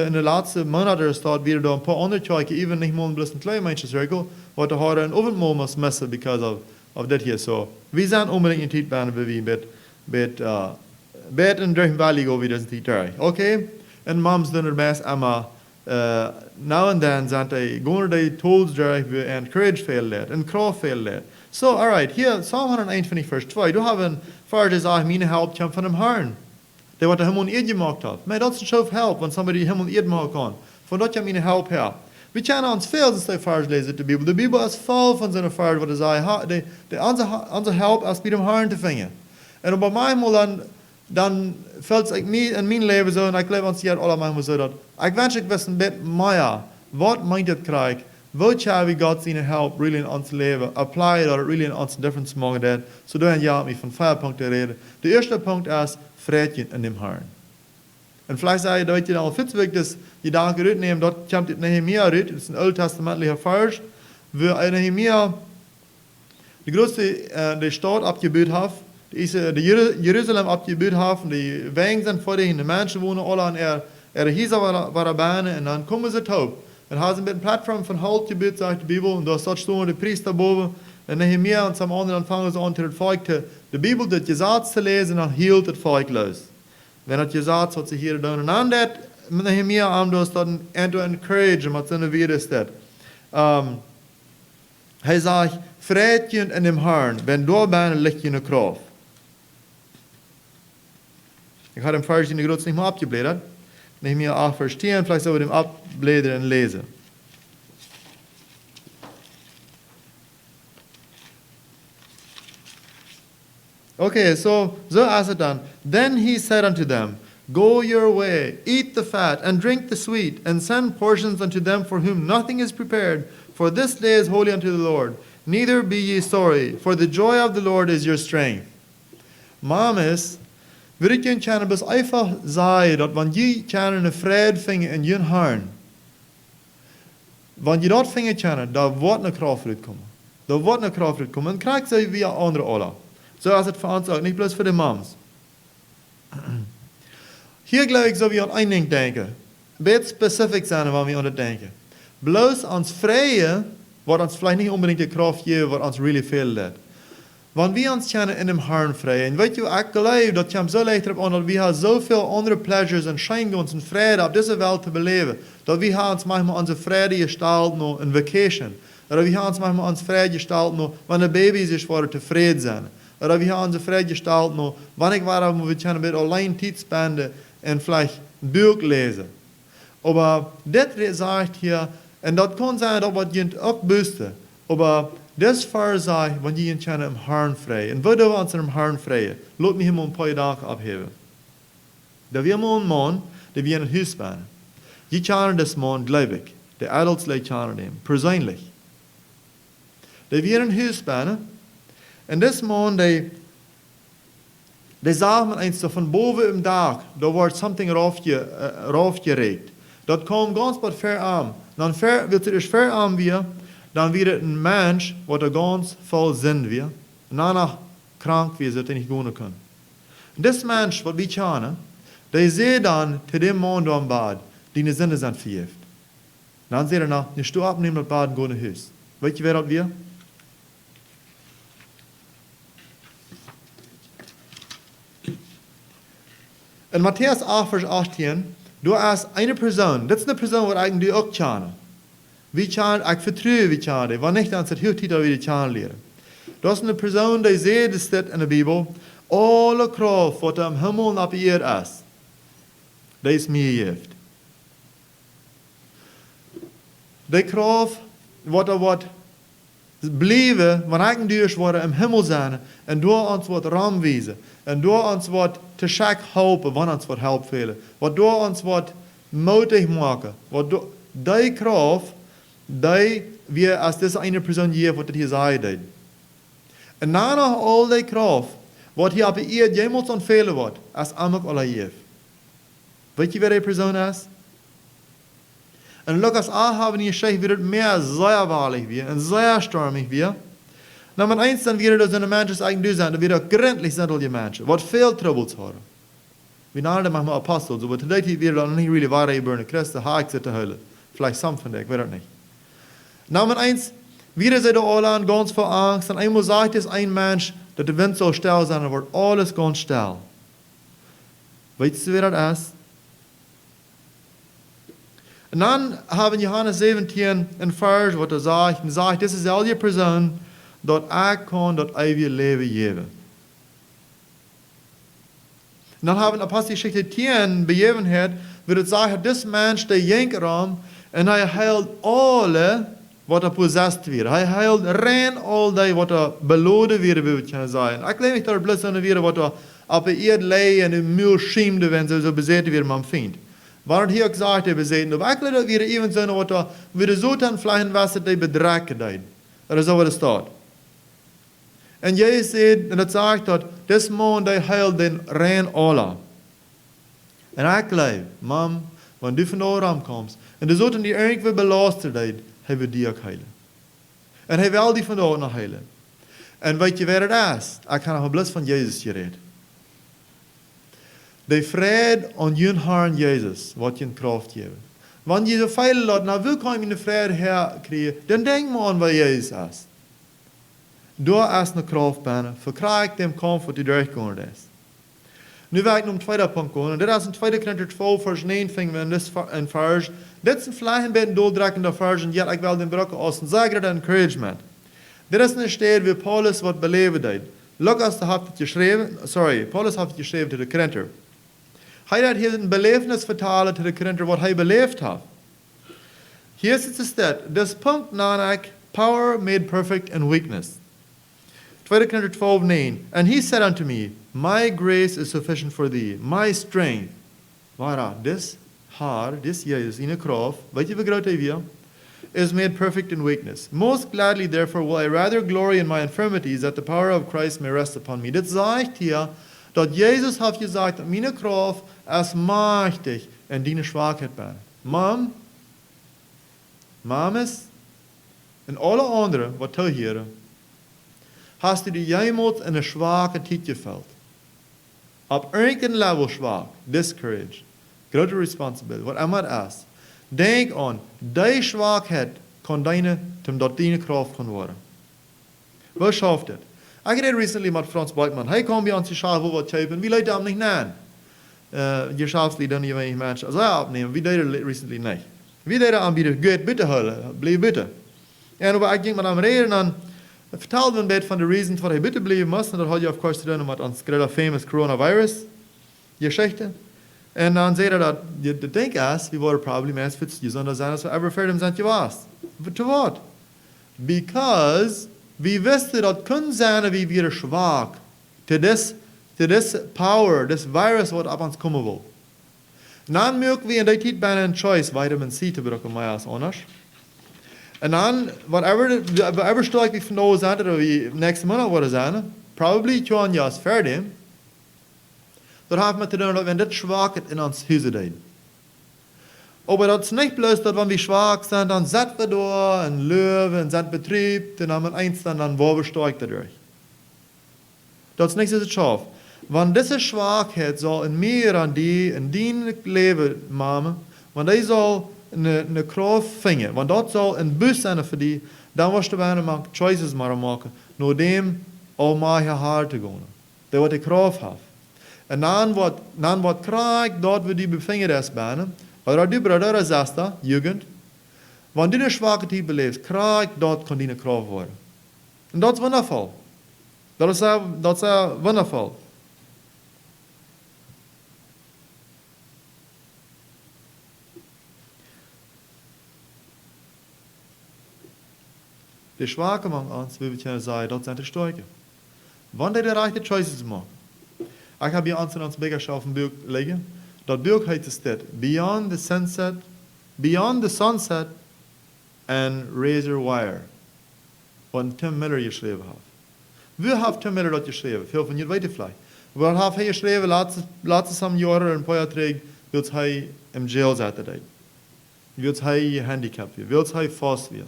in de laatste maanden staat weer door een paar andere twee, even niet maar een klein beetje cirkel, wat we hadden een overmaal moest missen because of dit hier zo. We zijn unbedingt in tijd bij wie met en durch valley go weer deze tijd. Oké? En moms doen er best, maar now and then zijn die gewoon die tools durch we encourage veel leert en kracht veel leert. So, alright, hier, Psalm 121 vers 2, du hast een vers die zegt, mijn help komt van hem Herrn. Der wat de hemel en eerd gemaakt heeft. Maar dat is een schoof help, want somebody hemel en eerd maken kan. Van dat je mijn help her. We kunnen ons veel als die vers lezen, de Bibel. De Bibel is vol van zijn vers, wat er zegt, onze help is bij dem Herrn te vinden. En op mij dan fällt es mir in mijn leven zo, en ik leef ons hier allemaal zo, dat ik wens ik wist een beetje meer, wat meint het krijg, wat zou we God zijn help really in ons leven, apply dat really in ons difference maken dat, zodat ja, ik van 4 punten reden. De eerste punt is, vrede in dem Herrn. En vielleicht zei je dat je al fietsweg dus je danken uitneemt, dat komt het Nehemia uit, dat is een oud-testamentliche vers, waar Nehemia de grootste de stad opgebouwd heeft, de Jeruzalem abgebeut haben, die Wegen sind vor denen, die Menschen wohnen alle an ihre Häuser waren Bahnen, und dann kommen sie taub. Und haben sie mit einer Plattform von Halt gebeut, sagt die Bibel, und da stehen die Priester boven, und Nehemia und zum anderen fangen sie an, das Volk die Bibel, das Gesetz zu lesen, und dann hielt das Volk los. Wenn das Gesetz hat sich hier getan, und dann das Nehemia am das dann encourage, was seine Wieder steht. Hij sagt, vrede je in dem Herrn, wenn du bent, ligt je in de Kraft. Ich habe den Vers in der Grutz nicht mal abgeblättert. Nehemia 8, Vers 10, vielleicht sollen wir den abblättern und lesen. Okay, so ist es dann. Then he said unto them, Go your way, eat the fat, and drink the sweet, and send portions unto them for whom nothing is prepared, for this day is holy unto the Lord. Neither be ye sorry, for the joy of the Lord is your strength. Mames, wil ik je kennen bis einfach sagen, dat wann je kennen eine Friede finden in jen Herrn, wann je dat finden kennen, da wordt eine Kraft uitkomen. Da wordt eine Kraft uitkomen. En krijg ze via andere alle. So ist es für uns auch, nicht bloß für die Moms. Hier glaube ich, so wie an ein Ding denken. Wird spezifisch sein, wann wir an das denken. Bloß ans Freie, wat uns vielleicht nicht unbedingt die Kraft gibt, was uns really viel lädt. Wenn wir uns kennen in dem Herrn frei, und weet je, ich glaube, dat kommt so leicht drauf an, dass wir so viele andere Pleasures und Scheingons und Freude auf dieser Welt zu beleben, dass wir uns manchmal unsere Freude gestalten noch in Vacation. Oder wir uns manchmal unsere Freude gestalten noch, wenn die Babys ist, vor zufrieden sind. Oder wir unsere Freude gestalten noch, wenn ich war, wo wir können mit allein Zeit spenden und vielleicht ein Buch lesen. Aber das sagt hier, und das kann sein, dass wir ihn abbüsten. Aber das Vers sagt, wenn ihr ihn im Herrn frei. Und wo wir uns im Herrn frei, lass mich mal ein paar Tage abheben. Da wir mal einen Mann, der wir in ein Haus bauen. Die kennen das Mann, glaube ich. Die Adults kennen ihn, persönlich. Da wir in ein Haus bauen. Und das Mann, der sagt man eins, von boven im Dach, da wird something raufgeregt. Das kommt ganz bald verarm. Dann wird es verarm wir, dann wird es ein Mensch, der ganz voll Sinn wird, und danach krank wird, dass er nicht gehen kann. Und das Mensch, was wir kennen, der sieht dann zu dem Mann da im Bad, deine Sinne sind vergiftet. Dann sieht er nach, nicht du abnehmen das Bad und gehen nach Haus. Weißt du, wer das wir? In Matthäus 8, Vers 18, du hast eine Person, das ist eine Person, die eigentlich auch kennen. Ich vertraue, wie kennen, wenn nicht, dann ist es Hilftitel, wie die kennenlernen. Das ist eine Person, die sieht, das steht in der Bibel, alle Kraft, was am Himmel und auf der Erde ist, das ist mir gegeben. Die Kraft, was bleiben, wenn ich durch im Himmel sein, und du uns was Raum wiesen, und du uns was zu schack helfen, wenn uns was helfen fehlen, was du uns was mutig machen, was du, die Kraft, die wir als diese eine Person hier, was das hier sagt. Und danach all die Kraft, was hier auf ihr jemals anfehlen wird, als Amak Allah hier. Weißt du, wer die Person ist? Und Lukas haben hier gesagt, wird es mehr sehr wahrlich wird und sehr stürmig wird. Na, man eins dann wird es in den Menschen eigentlich sein, da wird es gründlich sind all die Menschen, was viel Troubles haben. Wir nennen manchmal Apostel, aber today wird es nicht really wahr über eine Christen, haak zu hören. Vielleicht some von der, ich weiß es nicht. Na, man eins, wieder sind alle an ganz voll Angst, und einmal sagt es ein Mensch, dass der Wind so still sein, dann wird alles ganz still. Weißt du, wer das ist? Und dann haben Johannes 17 ein Vers, wo er sagt, das ist all die Person, dat ich kann das ewige Leben geben. Und dann haben Apostelgeschichte 10 Begebenheit, wo es sagt, das Mensch, der jenkt rum, und er heilt alle, was possessed wird. Er heilt rein all die, was belohnt wird, wie wir können sagen. Ich glaube nicht, dass bloß so wird, was auf der Erde leid und im Müll schämt, wenn sie so besetzt wird, man findet. Waar hier gesagt hebben, zeiden, aber ich glaube, dass wir even zijn, wat wir so dann vielleicht was die bedrecken deed. Dat is wat er staat. En jij zegt, en dat sagt dat, das Mann, der heilt den rein alle. En ich glaube, Mom, wenn du von da kommst, und du sollten die irgendwie belastet deed, hij wil die ook heilen. En hij wil die van da noch heilen. En weet je waar het is? Ik ga nog bloos van Jezus gereden. De vrede aan je Herrn Jezus, wat je kracht geeft. Wanneer je zo veel laat, nou wil kan je de vrede herkrijgen, dan denk maar aan wat Jezus is. Door is een kracht binnen, verkrijg dem comfort die durchgegaan is. Nu wil ik naar een tweede punt gaan, en dit is in 2 Korinther 12, vers 9, vingen we in dit vers. Dit is een vleien bij een doordrekkende vers, en yet ik wil den brokken als een zegere encouragement. Dit is een stad waar Paulus wat beleven deed. Lucas heeft het geschreven, Paulus heeft het geschreven tot de Korinther. Hij had hier een belevenis vertalen tot de Korinther wat hij beleefd heeft. Hier is het staat, this punt nanak, power made perfect in weakness. 2 Korinther 12, 9. And he said unto me, my grace is sufficient for thee, my strength. Waar this Jezus in de kracht, weet je wat groot hij wil? Is made perfect in weakness. Most gladly, therefore, will I rather glory in my infirmities, that the power of Christ may rest upon me. Dit zegt hier, dat Jezus heeft gezegd, dat mijn kracht is machtig en die zwakheid ben. Mames, en alle anderen, wat toeheren, hast du die jemals in een zwakke tijd geveld. Op irgendein level zwak, discouraged, grote responsibility, wat immer is. Denk aan, die zwakheid kan tot deine kracht kan worden. Wat schafft het? Ik reed recently met Frans Beitman. Hij kwam bij ons te schaven wat typen. Wie leidt hem niet aan? Je schaafst dan niet weinig mensen. Als hij opnemen, wie deed er recently niet? Wie deed er aanbieden? Goed, bitte hullen. Blijf bitte. En op ik ging met hem reden en vertelde een beetje van de reasons wat hij bitte blijven moest. En dat had je of course te doen met ons grote famous coronavirus geschichte. En dan zei hij dat de denk is, we worden probably mensen gezonder zijn als we ever verder zijn geweest. Te wat? Because we wisten dat kunnen zijn we weer zwak te this power, this virus wat op ons komen wil. Dan merken we in die tijd bijna een choice vitamin C te gebruiken, maar als anders. En dan, whatever stuk we van zijn, dat we next maand worden zijn, probably 2 jaar verder. Dat heeft met te doen dat we dit zwakheid in ons huizen doen. Aber dat is niet bloos dat wanneer we zwak zijn, dan zetten we door en leven en zijn betrieb, en dan eens dan worden we sterk dadurch. Dat is niet zo schaf. Want deze zwakheid zal in meer aan die in dien leven maken, want die zal een kracht vinden, want dat zal een bus zijn voor die, dan was je bijna choices maken, naar dem almachtige haar te gaan. Dat wat de kracht heeft. En dan wat krijg dat we die bevinden is bijna, maar die broeder is dat, jugend, want die zwakke tijd beleeft, krijg dat kan die kracht worden. En dat is wonderful. Dat is wonderful. De zwakke man ons, wie we kunnen zeggen, dat zijn de sterke. Wanneer de rechte choices maken. Ik heb hier ons in ons begerschap op een boek liggen. Dat boek heet de stad Beyond the Sunset and Razor Wire. Wat Tim Miller geschreven heeft. Wie heeft Tim Miller dat geschreven? Veel van jullie weten vielleicht. Wat heeft hij geschreven? Laatste some jaren een paar jaar wil hij in jail zitten. Wil hij handicapt worden. Wil hij vast worden.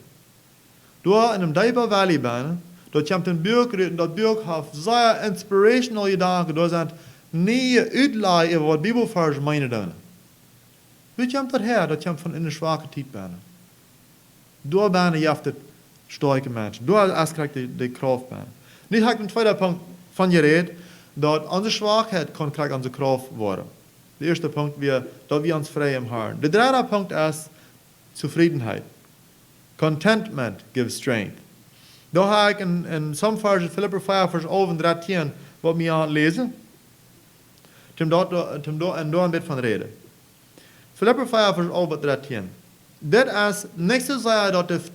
Door in een Diaper Valley ben, dat je een boek redt, dat boek heeft zeer inspirational gedachten, door zijn nieuwe uitleg over wat Bibelversen meinen doen. Weet je dat her, dat je van in een zwakke tijd ben. Door ben je het sterke mensen, door als krijg je de kracht ben. Nu heb ik een tweede punt van je red, dat onze zwakheid kan krijgen onze kracht worden. De eerste punt weer, dat we ons vrij im Herrn. De derde punt is zufriedenheid. Contentment gives strength. Daar ga ik in some versen, Philipper 5 vers 11 en 13, wat mij aan lezen. En daar een beetje van reden. Philipper 5 vers 11 en 13. Dit is niet zo zeggen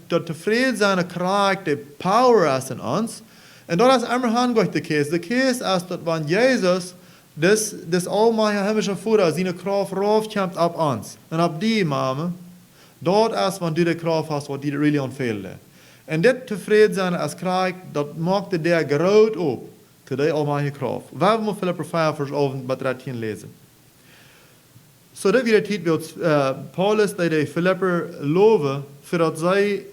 dat de vrede zijn krijgt, de power is in ons. En dat is immer handig de case. De case is dat wanneer Jezus, this almachtige hemelse Vader, zijn kracht raufkomt op ons. En op die mama, dat is wanneer du de kracht hast, wat die really aanvelen. En dit tevreden zijn als krijgt, dat maakt de der groot op. Tot die almachtige kracht. We hebben Philipper 5 vers 11 en 13 lezen. Zo dat we de tijd wil Paulus de Philipper loven, voordat zij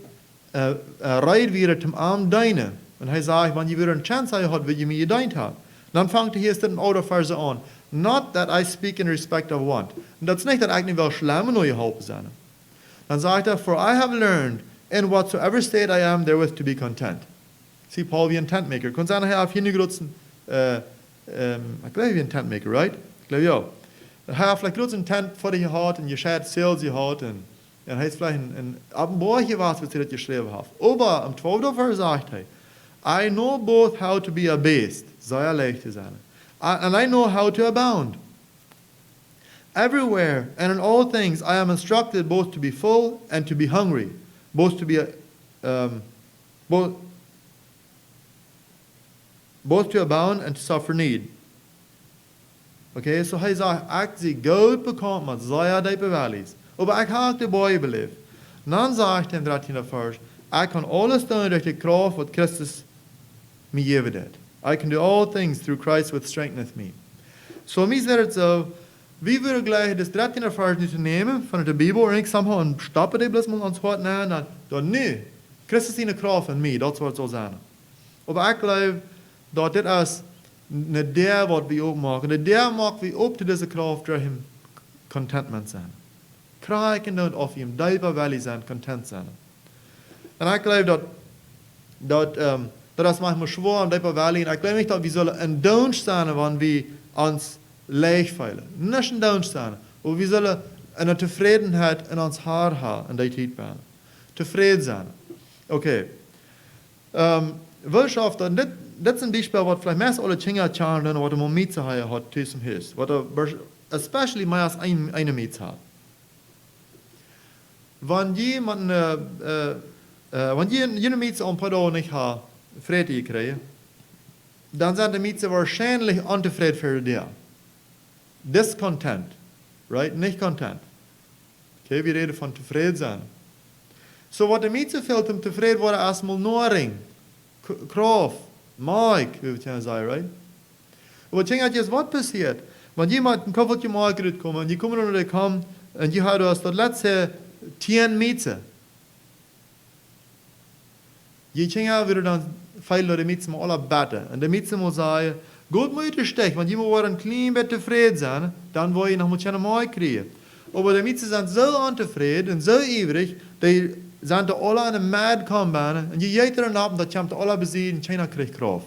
rijden weer ten aan deinen. Und er sagt, wenn ihr wieder eine Chance habt, wie ihr mir gedacht habt. Dann fängt er hier in oude Verse an. Not that I speak in respect of want. Und das ist nicht, dass ich nicht will schlemmen oder geholfen sein. Dann sagt er, for I have learned in whatsoever state I am therewith to be content. See, Paul wie ein Tentmaker. Kann sein, er hat hier nicht ich glaube, wie ein Tentmaker, right? Ich glaube, ja. Er hat vielleicht gerade ein Tent vor dir gehabt und ihr schert Sales gehabt und er hat vielleicht ein Abendbrot was er das geschrieben hat. Aber am 12. Vers sagt er, I know both how to be abased, sehr leicht zu sein, and I know how to abound. Everywhere and in all things I am instructed both to be full and to be hungry, both to abound and to suffer need. Okay, so hij sagt, ik zie goed bekend met zeer diepe valleys, aber ik heb de boy beleefd. Dan zegt hij in 13 vers, ik kan alles doen door de kracht wat Christus me geven heeft. I can do all things through Christ which strengtheneth me. So mij is het zo, wie willen gleich das 13 vers niet nemen van de Bibel en ik somehow een stappen die bloß mal ons hart nemen, dan nee, Christus in de kracht in mij, dat wordt zo zijn. Aber ik geloof dat dit is niet der wat we opmaken. De der maakt we op te deze kracht door hem contentment zijn. Krijgen dan of hem dieper valley zijn, content zijn. En ik geloof dat is manchmal schwer in dieper valley. En ik geloof niet dat we zullen een down zijn wanneer we ons leeg voelen. Niet een down zijn. Maar we zullen een tevredenheid in ons haar hebben in die tijd ben. Tevreden zijn. Oké. Wirtschaft, und das ist ein Beispiel, was vielleicht meist alle Kinder zahlen, was man mitzuhalten hat, tussen Haus. Was especially mehr als eine Miete hat. Wenn jemand, wenn jene Miete ein paar Tage nicht hat, Friede gekriegt, dann sind die Miete wahrscheinlich unzufrieden für die. Discontent, right? Nicht content. Okay, wir reden von zufrieden sein. So, was die Miete fehlt, um zufrieden worden, erstmal Nahrung. Kraft, Mike, wie wir sagen, right? Aber jetzt, was passiert? Wenn jemand ein Koffertje Mike kommt, und die kommen und die kommen, und die haben das letzte 10 Miete. Die Kinder würden dann feilen, die Miete alle beten. Und die Miete muss sagen, gut müde stech, wenn jemand ein klein bisschen zufrieden sein, dann wollen noch mal Mike kriegen. Aber die Miete sind so unzufrieden und so ivrig, die zijn er alle aan een mad komen en je jeet er een op dat je hem alle bezien en China krijgt kracht.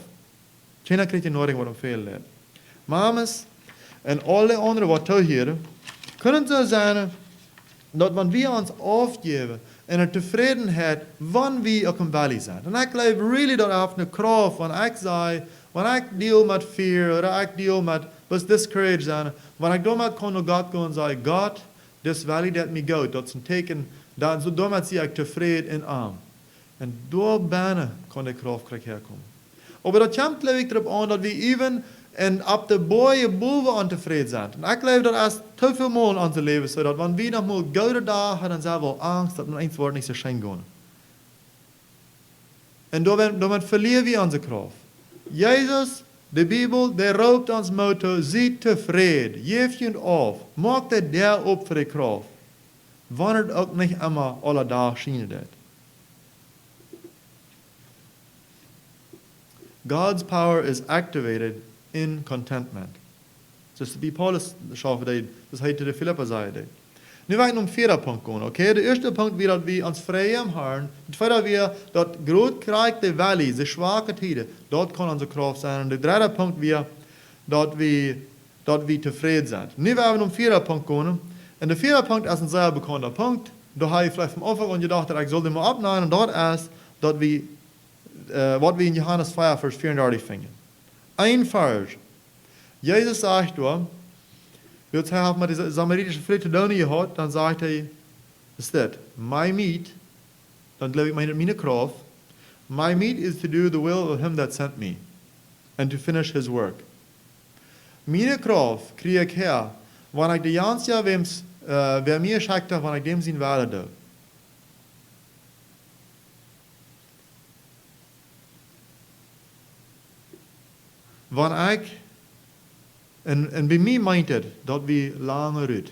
China krijgt die nodig wat hem veel leert. Mamas en alle anderen wat hier kunnen zo zijn dat wanneer we ons afgeven en een tevredenheid wanneer we ook een valley zijn. En ik geloof really dat af een kracht wanneer ik zei, wanneer ik deal met fear of ik deal met was discouraged zijn, wanneer ik daarmee kon naar God gaan en zei, God, this valley dat me go, dat is een teken. Dan zo damit zie ik tevreden en arm. En door bijna kan de kracht herkomen. Maar dat komt geloof ik erop aan dat we even en op de boeien boven ontevreden zijn. En ik geloof dat is te veel mal in onze leven, zodat wanneer we nog maar gouden dagen hebben, dan zijn we angst dat we eens wordt niet zo schijn gaan. En daarmee verlieren we onze kracht. Jezus, de Bibel, der roept ons motto, zie tevreden, geef je op, maak de der op voor de kracht. Wanneer het ook niet immer alle dagen schijnen dat. God's power is activated in contentment. Dus wie Paulus schaffen deed, dus hij te de Philippa zei deed. Nu wil ik naar 4. punt gaan, oké? De eerste punt weer dat we ons vrij am Herrn. Het tweede weer dat groot krijgt de valleys, de zwakke tijden, dat kan onze kracht zijn. En de derde punt weer dat we tevreden zijn. Nu willen we naar 4. punt gaan. En de 4. punt is een zeer bekende punt. Daar heb je vielleicht van Anfang an gedacht, dat ik zal die maar opnemen. En dat is dat we, wat we in Johannes 5, vers 34 vinden. Een vers. Jezus zegt door, als hij met de Samaritische vrouw te doen gehad, dan zegt hij, is dit, my meat, dan geloof ik mijn kracht, my meat is to do the will of him that sent me, and to finish his work. Mijn kracht krijg ik her, wanneer ik de ganze jaar wer mir schickt, wanneer ik dem zijn waarde doe. Wanneer ik, en bij mij meint het dat we langer uit.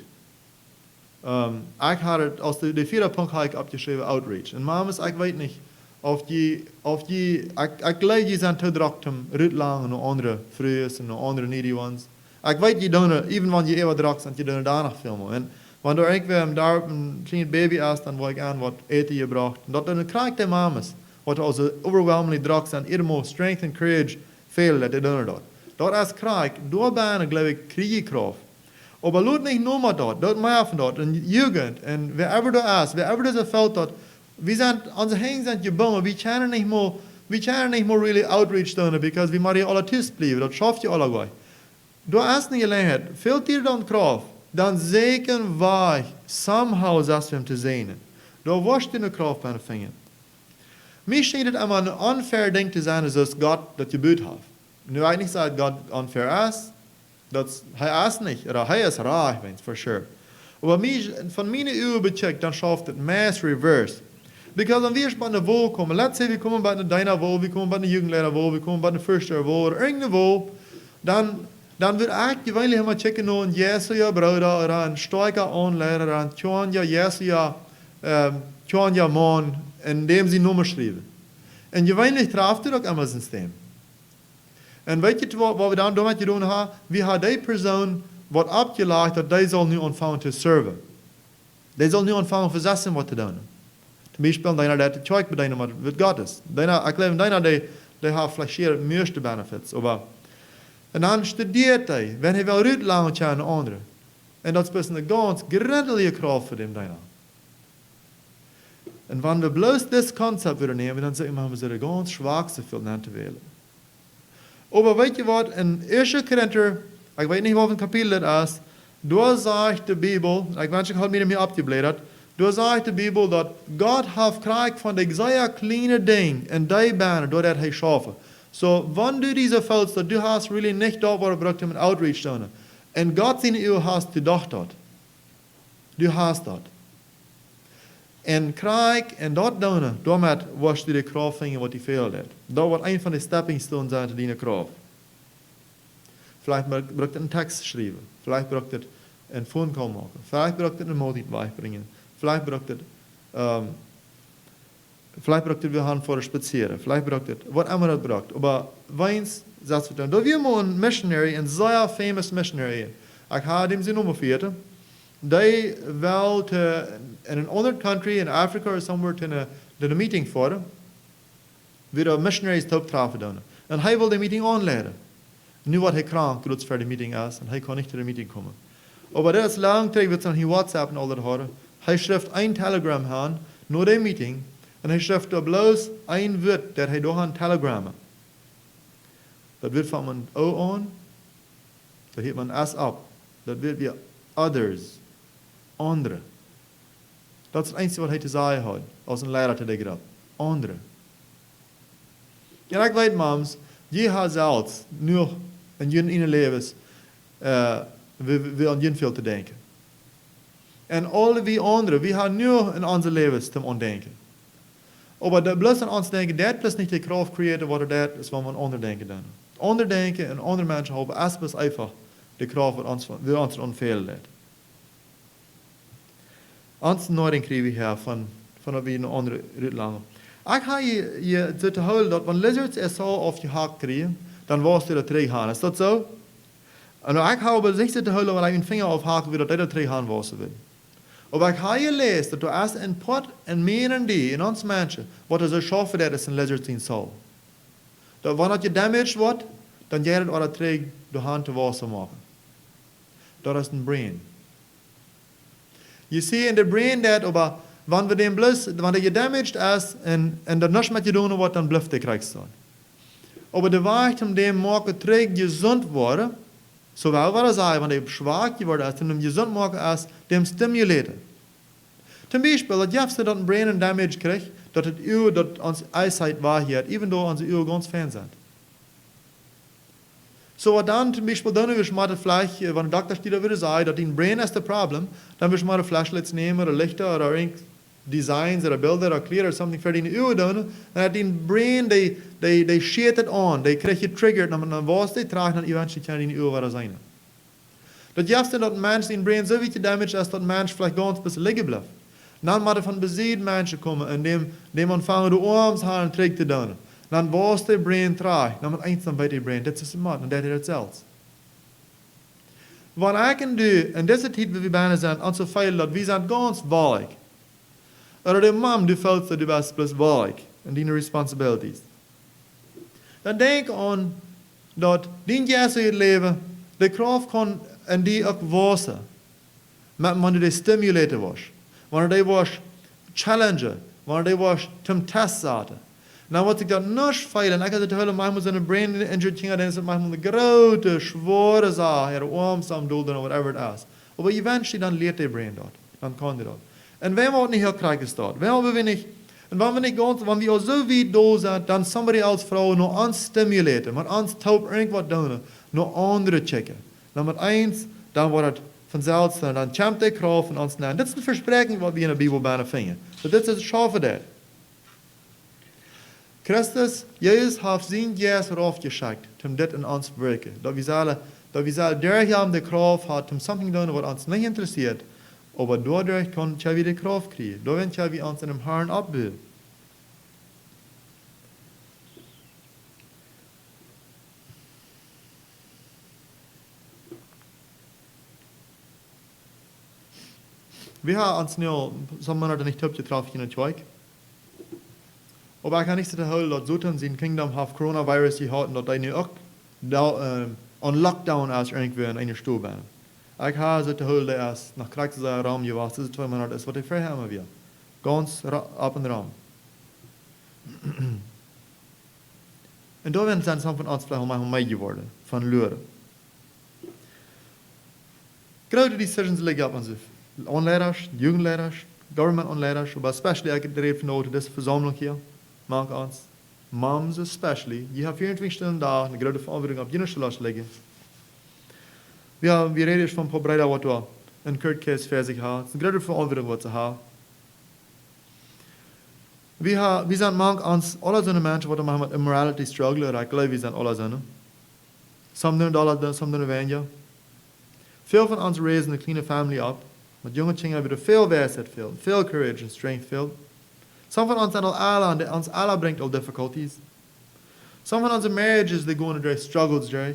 Ik had het, als de 4. punt had ik opgeschreven, outreach. En mamas, ik weet niet, ik leid je zijn te drakt om uitlang en andere vrees en andere needy ones. Ik weet je doen het, even wanneer je even drakt, dat je doen het daar nog veel meer. En wanneer ik weer daar een klein baby is, dan word ik aan wat eten gebracht. En dat dan krijg de mamas, wat als overwhelmingly drakt en iedereen strength and courage veel dat die doen dat. Dat als krijg, door bijna geloof ik kriegkraft. Aber laat niet noemen dat meer van dat, en Jugend, en wherever dat is, wherever dat felt dat, we zijn, onze heen zijn gebonden, we kunnen niet meer really outreach doen, because we maar hier alle thuis blijven, dat schafft je allebei. Door is niet alleen, veel tier dan kracht, dan zeker wij, somehow zelfs hem te zijn. Door was je de kracht bij de vinger. Mij schijnt het allemaal een unfair ding te zijn, zoals God dat je buurt heeft. Nu weet ik niet dat God unfair is, hij is niet, oder hij is raar, for sure. Aber van mijn uur becheckt, dan schafft het mass reverse. Because dan weer bij de wol komen, let's say we komen bij de Dina wol, we komen bij de Jugendleider wol, we komen bij de First wol, of irgendeine wol, dan wird echt gewöhnlich helemaal checken und Jesu ja Bruder, oder ein starker Anlehrer, oder ein Tjon ja Mann, in dem sie Nummer schreiben. En gewöhnlich treft het ook immer zijn stem. En weet je wat we dan daarmee doen hebben? We hebben die persoon wat opgelegd dat die zal nu ontvangen te serven. Die zal nu ontvangen verzessen wat te doen. Zum Beispiel, deiner der Zeug bei deinem wird Gottes. Deiner, ich glaube, deiner, der hat vielleicht hier meiste Benefits. Aber, und dann studiert er, wenn er will uitlangen aan een andere. En dat is een ganz gerindelige kracht voor dem deiner. En wanneer we bloos dit concept willen nemen, dan zeggen we, we zijn de ganz schwachste veel aan te wählen. Aber weet je wat, in 1 Korinther, ik weet niet wat een kapitel dat is, daar zegt de Bijbel, ik wens ik had met hem hier opgebladerd, daar zegt de Bijbel dat God heeft krijg van de zeer kleine ding en die banen, doordat hij schaffen. So, wanneer du diese fällst, dat du hast really nicht dort, wo du brauchst, um Outreach zu tun. En Gott in u hast du doch dort. Du hast dort. En krijg en dat doen, daarmee was du de kracht vinden wat die veel heeft. Dat wordt een van de stepping stones zijn te die kracht. Vielleicht braucht het een tekst schrijven. Vielleicht braucht het een phone call maken. Vielleicht braucht het een motief bijbrengen. Vielleicht braucht het weer gaan voor spazieren. Vielleicht braucht het, wat immer het braucht. Aber weins, zegt we dan. Da wir mal een missionary, een zeer famous missionary. Ik ga hem zijn nummer 40. Die wil in een andere country, in Afrika or somewhere, to een meeting voor. Weer de missionaries te optrafen doen. En hij wil de meeting aanleiden. Nu wordt hij krank, toen het voor de meeting is, en hij kan niet naar de meeting komen. Aber dat is lang terug, we zijn hier WhatsApp en al dat horen. Hij schrijft een telegram aan, naar de meeting, en hij schrijft er bloos een woord, dat hij door een telegrammen. Dat wordt van een O aan, dat heet man S op. Dat wordt weer others, andere. Dat is het enige wat hij te zeggen had, als een leider te denken. Andere. En ik weet, mams, je hebt zelfs nu in je levens, we aan je veel te denken. En alle wie anderen, we hebben nu in onze levens te ontdenken. Maar dat bloos aan ons denken, dat plus niet de kracht creëren wat dat is wat we onderdenken doen. Onderdenken en andere mensen hebben als einfach de kracht wat ons onveilig leidt. Ons nooit krijgen we hier van wat we een andere uitlangen. Ik ga je te houden dat wanneer lizards er zo op je haak krijgen, dan was je er terug gaan. Is dat zo? En ik hou bij zich te houden wanneer ik een vinger ophaken wil, dat hij er terug gaan was wil. Maar ik ga je lezen dat er is een pot en meer en die in ons mensen, wat er zo schaffen dat is een lizard in zal. Dat wanneer je damaged wordt, dan jij het al terug de hand te wassen maken. Dat is een brain. Je ziet in de brain dat, maar wanneer je damaged is en dat niets met je doen wordt, dan blijft je krijgt. Maar de weg om dem maken terug gezond worden, zowel wat er zei, wanneer je zwak geworden is, en om gezond maken is, dem stimuleren. Zum Beispiel, dat je dat een brain damage krijgt, dat het uur, dat ons eyesight waarheid, even though onze uur ganz fan zijn. So wat dan, zum Beispiel, dan wir mal vielleicht, wenn der Doktor steht, würde sagen, dass dein Brain ist das Problem, dann wirst du mal Flashlights nehmen, oder Lichter, oder Designs, oder Bilder, oder Clear, oder something für deine Uhr tun, und dein Brain, die schert es an, die kriegt getriggert, und dann was die tragen, dann eventuell kann deine Uhr wieder sein. Das heißt, dass ein Mensch, dein Brain so wie damaged ist, dass ein Mensch vielleicht ganz ein bisschen liegen bleibt. Dan moet er van bezien mensen komen en dem ontvangen de arms halen terug te doen. Dan was de brein traag. Dan moet eens dan bij de brein. Dit is het mat. En dat is het zelfs. Wat ik kan doen, en deze tijd waar we bijna zijn, aan zo veel dat we zijn ganz wallig. Oder de mam, du fällt dat du bist plus wallig. En die responsibilities. Dan denk aan dat die Jezus in het leven, de kracht kan en die ook wassen. Maar wanneer die stimulator was. Wanneer die was challenger. Wanneer die was zum test zaten. Nou wat ik dat nog veel, en ik had het hele manchmal so eine brain injured Kinder, dan is het manchmal eine grote, schwere Sache, ihre arms am Dulden oder whatever it is. Aber eventually dann leert die brain dort. Dann kann die dort. Und wenn wir nicht heel krank ist dort, wenn wir nicht, und wenn wir nicht ganz, wenn wir auch so weit da sind, dann somebody als Frau noch ans stimuleren, mit ans taub irgendwas doen, noch andere checken. Dann mit eins, dann wird es von selbst, dann kommt die Kraft von uns nach. Das ist ein Versprechen, was wir in der Bibel bijna finden. So das ist schaffen das. Christus, Jesus hat sein Jes raufgeschickt, um das in uns zu wirken. Dass wir sollen durch haben die Kraft hat, um something zu tun, was uns nicht interessiert. Aber dadurch können wir die Kraft kriegen. Dadurch können wir uns in dem Herrn abbilden. Wir haben uns nu, some Monate nicht getroffen in der Schweiz. Aber ich kann nicht sagen, dass Sotan sein Kingdom hat Coronavirus gehabt und dass die nu auch on Lockdown als irgendwo in einer Stube sind. Ich habe so geholt, dass nach Krankenhaus Raum gewesen ist, 2 Monate ist, was ich vorher haben wir. Ganz ab und Raum. Und da werden dann von uns vielleicht auch mehr geworden, von Lüren. Grote decisions liegen auf uns. Onleiders, jugendleiders, government onleiders, but especially ik reden van deze verzameling hier. Maak ons. Moms especially. Je hebt 24 Stunden dag, een grote verandering op je los liggen. We reden van een paar breiden wat we een kort case voor zich hebben. Een grote verandering wat ze hebben. We zijn mank ons, alle zo'n mensen wat met immorality struggelen, ik geloof we zijn alle zo'n. Sommigen doen dat, sommigen weniger. Veel van ons reizen een kleine familie op. Met jonge kinderen hebben er veel wijsheid, veel courage en strength, veel. Some van ons zijn al alle, ons alle brengt al difficulties. Some van onze marriages, die gaan door struggles door.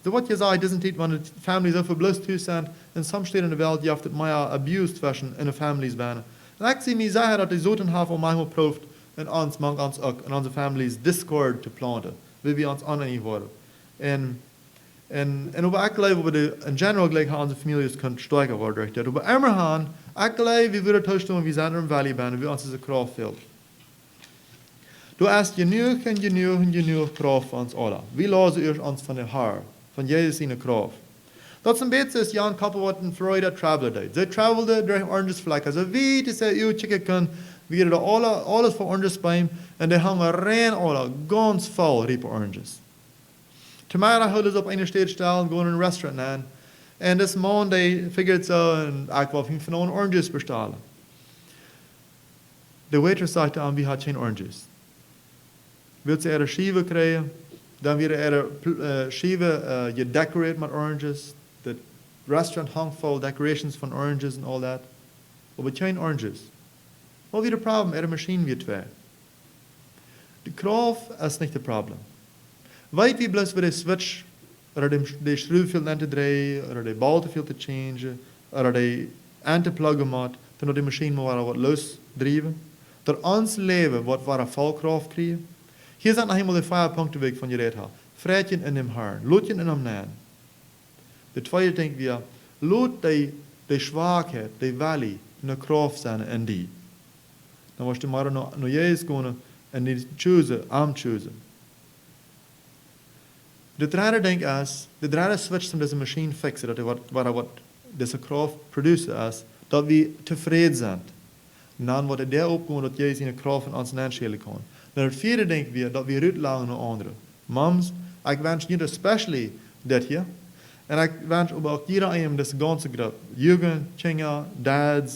So wat je zei, het is niet, want families over blust toe zijn, in sommige steden in de wereld, je hebt het meer abused tussen in de families bijna. En ik zie mij zeggen dat die zoten hebben om manchmal proeft, en ons, mank ons ook, in onze families discord te planten. Wil we ons aannemen worden. En op ik geloof, in general gelijk gaan onze families kunnen sterker worden durch dat. Op immer gaan, ik geloof, we willen thuis we zijn er een valley bijna, we ons is een kracht veel. Du hast genoeg kracht van ons allen. We laten eerst ons van de Haar, van Jezus in de kracht. Dat is een beetje als Jan Koppel wat in Florida travelde deed. Zij travelde door orangesvlekken. Ze weten dat ze checken kunnen, we hadden alles voor oranges bij hem, en die hangen rein alle, ganz vol riepen oranges. Tomorrow hadden ze op een stad staan, gaan in een restaurant aan. En this man, die figured zo, en ik wil van oranges bestellen. De waiter sagte aan, we had geen oranges. Wilt ze er schieven krijgen? Dan weer er schieven gedecoreerd met oranges. The restaurant hung vol decorations van oranges en all that. Maar geen oranges. Wat weer het probleem? Er machine weer twee. De kraft is niet het probleem. Weet wie bloos bij de switch, of de schroef veel aan te draaien, of de bal te veel te changen, of de aan te pluggen moet, dan de machine maar wat losdrijven. Door ons leven wat waar een volkracht krijgen. Hier zijn nog eenmaal de 5 punten die ik van je reed heb. Vrijtjen in hem haar, loodjen in hem naan. De tweede denken we, lood de zwakheid, de valley, de kracht zijn in die. Dan was je maar naar Jezus gaan en die choose. De derde denk is, de derde switch om deze machine fixen, dat wat deze kracht produceert is, dat we tevreden zijn. En dan wordt het daar opgekomen dat Jezus in de kracht van ons naanschelen kan. Dan het vierde denken we dat we uitlagen naar anderen. Moms, ik wens niet especially dit hier. En ik wens ook iedereen deze ganze groep, jugend, kinderen, dads,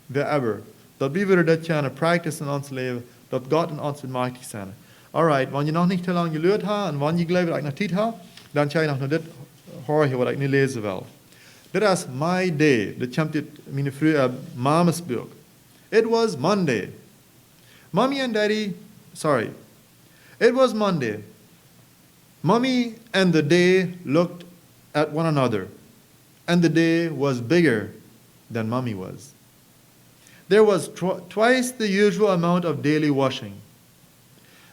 wherever, dat we weer dit kunnen practice in ons leven, dat God in ons machtig zijn. Alright, wanneer je nog niet te lang geleerd hebt en wanneer je gelooft dat ik nog tijd heb, dan ga je nog naar dit horen wat ik nu lezen wil. Dit is my day. Dit komt uit mijn vrouw Mames boek. It was Monday. It was Monday. Mommy and the day looked at one another, and the day was bigger than Mommy was. There was twice the usual amount of daily washing.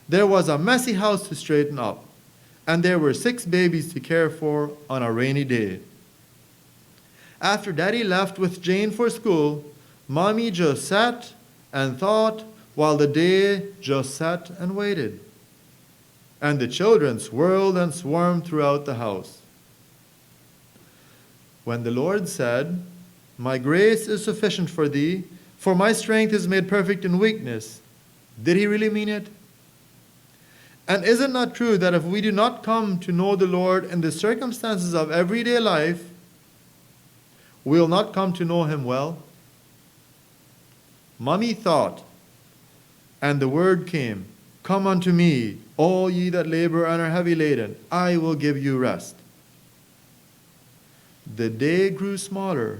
There was a messy house to straighten up, and there were 6 babies to care for on a rainy day. After Daddy left with Jane for school, Mommy just sat and thought while the day just sat and waited. And the children swirled and swarmed throughout the house. When the Lord said, "My grace is sufficient for thee, for my strength is made perfect in weakness," did he really mean it? And is it not true that if we do not come to know the Lord in the circumstances of everyday life, we will not come to know him well? Mommy thought, and the word came, "Come unto me, all ye that labor and are heavy laden, I will give you rest." The day grew smaller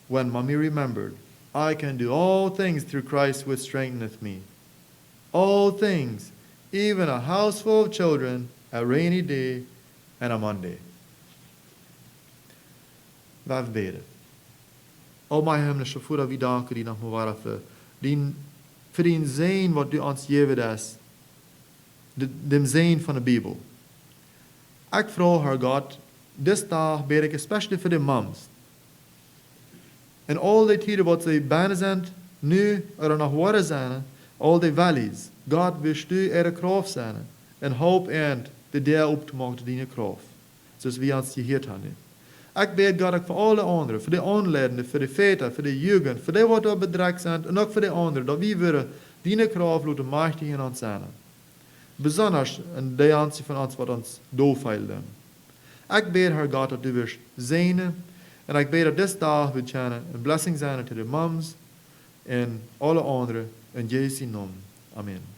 when Mommy remembered, "I can do all things through Christ which strengtheneth me." All things, even a house full of children, a rainy day, and a Monday. Laten we bidden. Almachtige hemelse Vader, we danken die nog maar voor die zijn wat du ons gegeven is, de zijn van de Bijbel. Ik vraag haar God, dit dag bid ik especially voor de moms. En al die tijden wat ze bijna zijn, nu er nog worden zijn, al die valleys, God wist u er kracht zijn en hoop en de deel op te maken die kracht. Zoals we ons gehoord hebben. Ik bid God ook voor alle anderen, voor de onleidenden, voor de väter, voor de jeugd, voor die wat er bedreigd zijn en ook voor de anderen, dat we weer die kracht laten machtig in ons zijn. Besonders in de aanzien van ons wat ons doofheilen. Ik bid haar God dat u weer zegenen en ik bid dat deze dag we kunnen een blessing zijn to de moms en alle anderen in Jezus naam. Amen.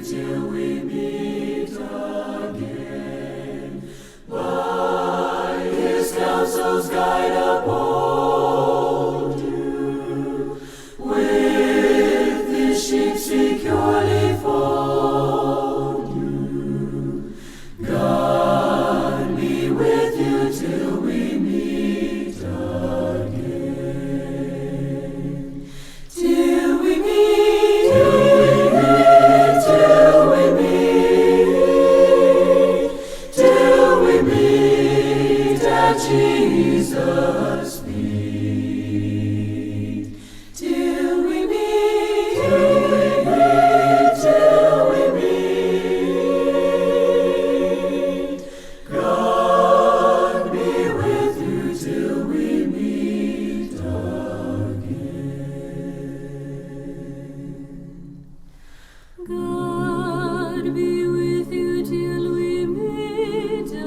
Till we meet again, by his counsels guide uphold you, with his sheep securely fold you. God be with you till we meet again. Till we meet, till we meet at Jesus' feet. Till we meet, till we meet. God be with you till we meet again. God be with you till we meet again.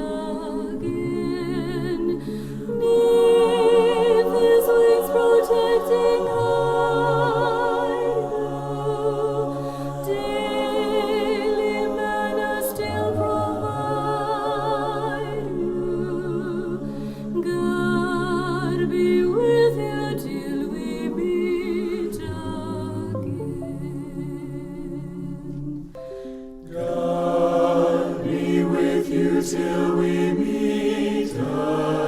Neath his wings protecting hide you, daily manna still provide you. God be with you till we meet again. God be with you till we meet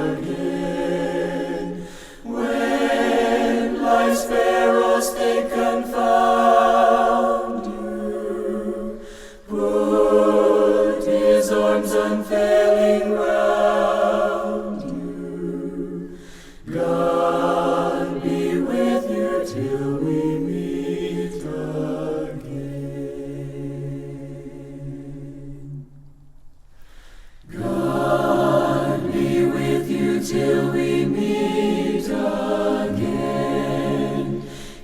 again. When life's perils they confound you, put his arms unfailing round you. God be with you till we meet again. God be with you till we meet again.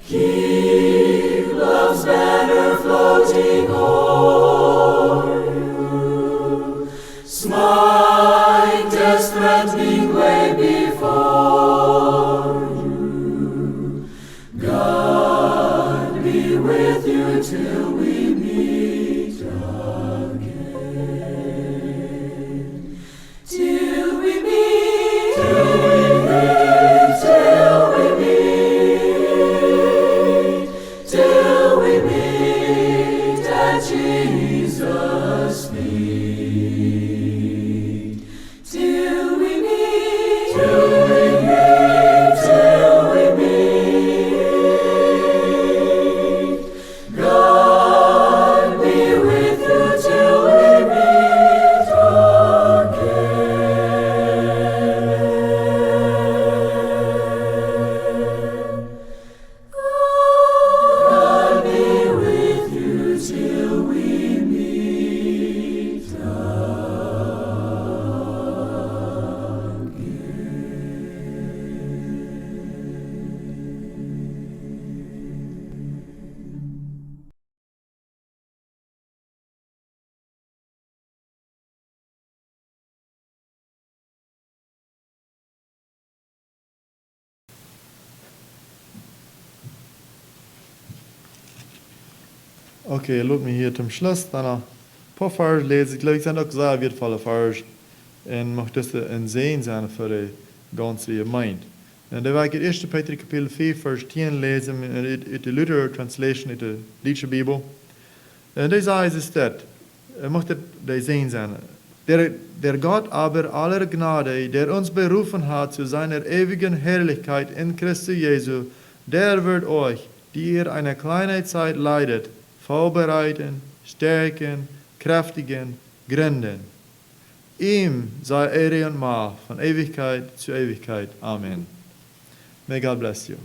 Keep love's banner floating o'er you. Smile standing way before you. God be with you till we meet again. Till we meet, till we meet, till we meet, till we meet at Jesus' feet. Till we meet, till we meet, till we meet. God be with you till we meet again. God be with you till we meet Okay, laat me hier zum Schluss dan een paar vers lezen. Ik geloof, het zijn ook zeer wertvolle vers. En mag dus een zegen zijn voor de ganze gemeente. En dan wil ik het 1 Petrus kapitel 4 vers 10 lezen uit de Luther translation, uit de Deutsche Bibel. En daar zei es dat, mag het de zegen zijn. Der Gott aber aller Gnade, der uns berufen hat zu seiner ewigen Herrlichkeit in Christus Jesu, der wird euch, die ihr eine kleine Zeit leidet, vorbereiten, stärken, kräftigen, gründen. Ihm sei Ehre und Macht von Ewigkeit zu Ewigkeit. Amen. May God bless you.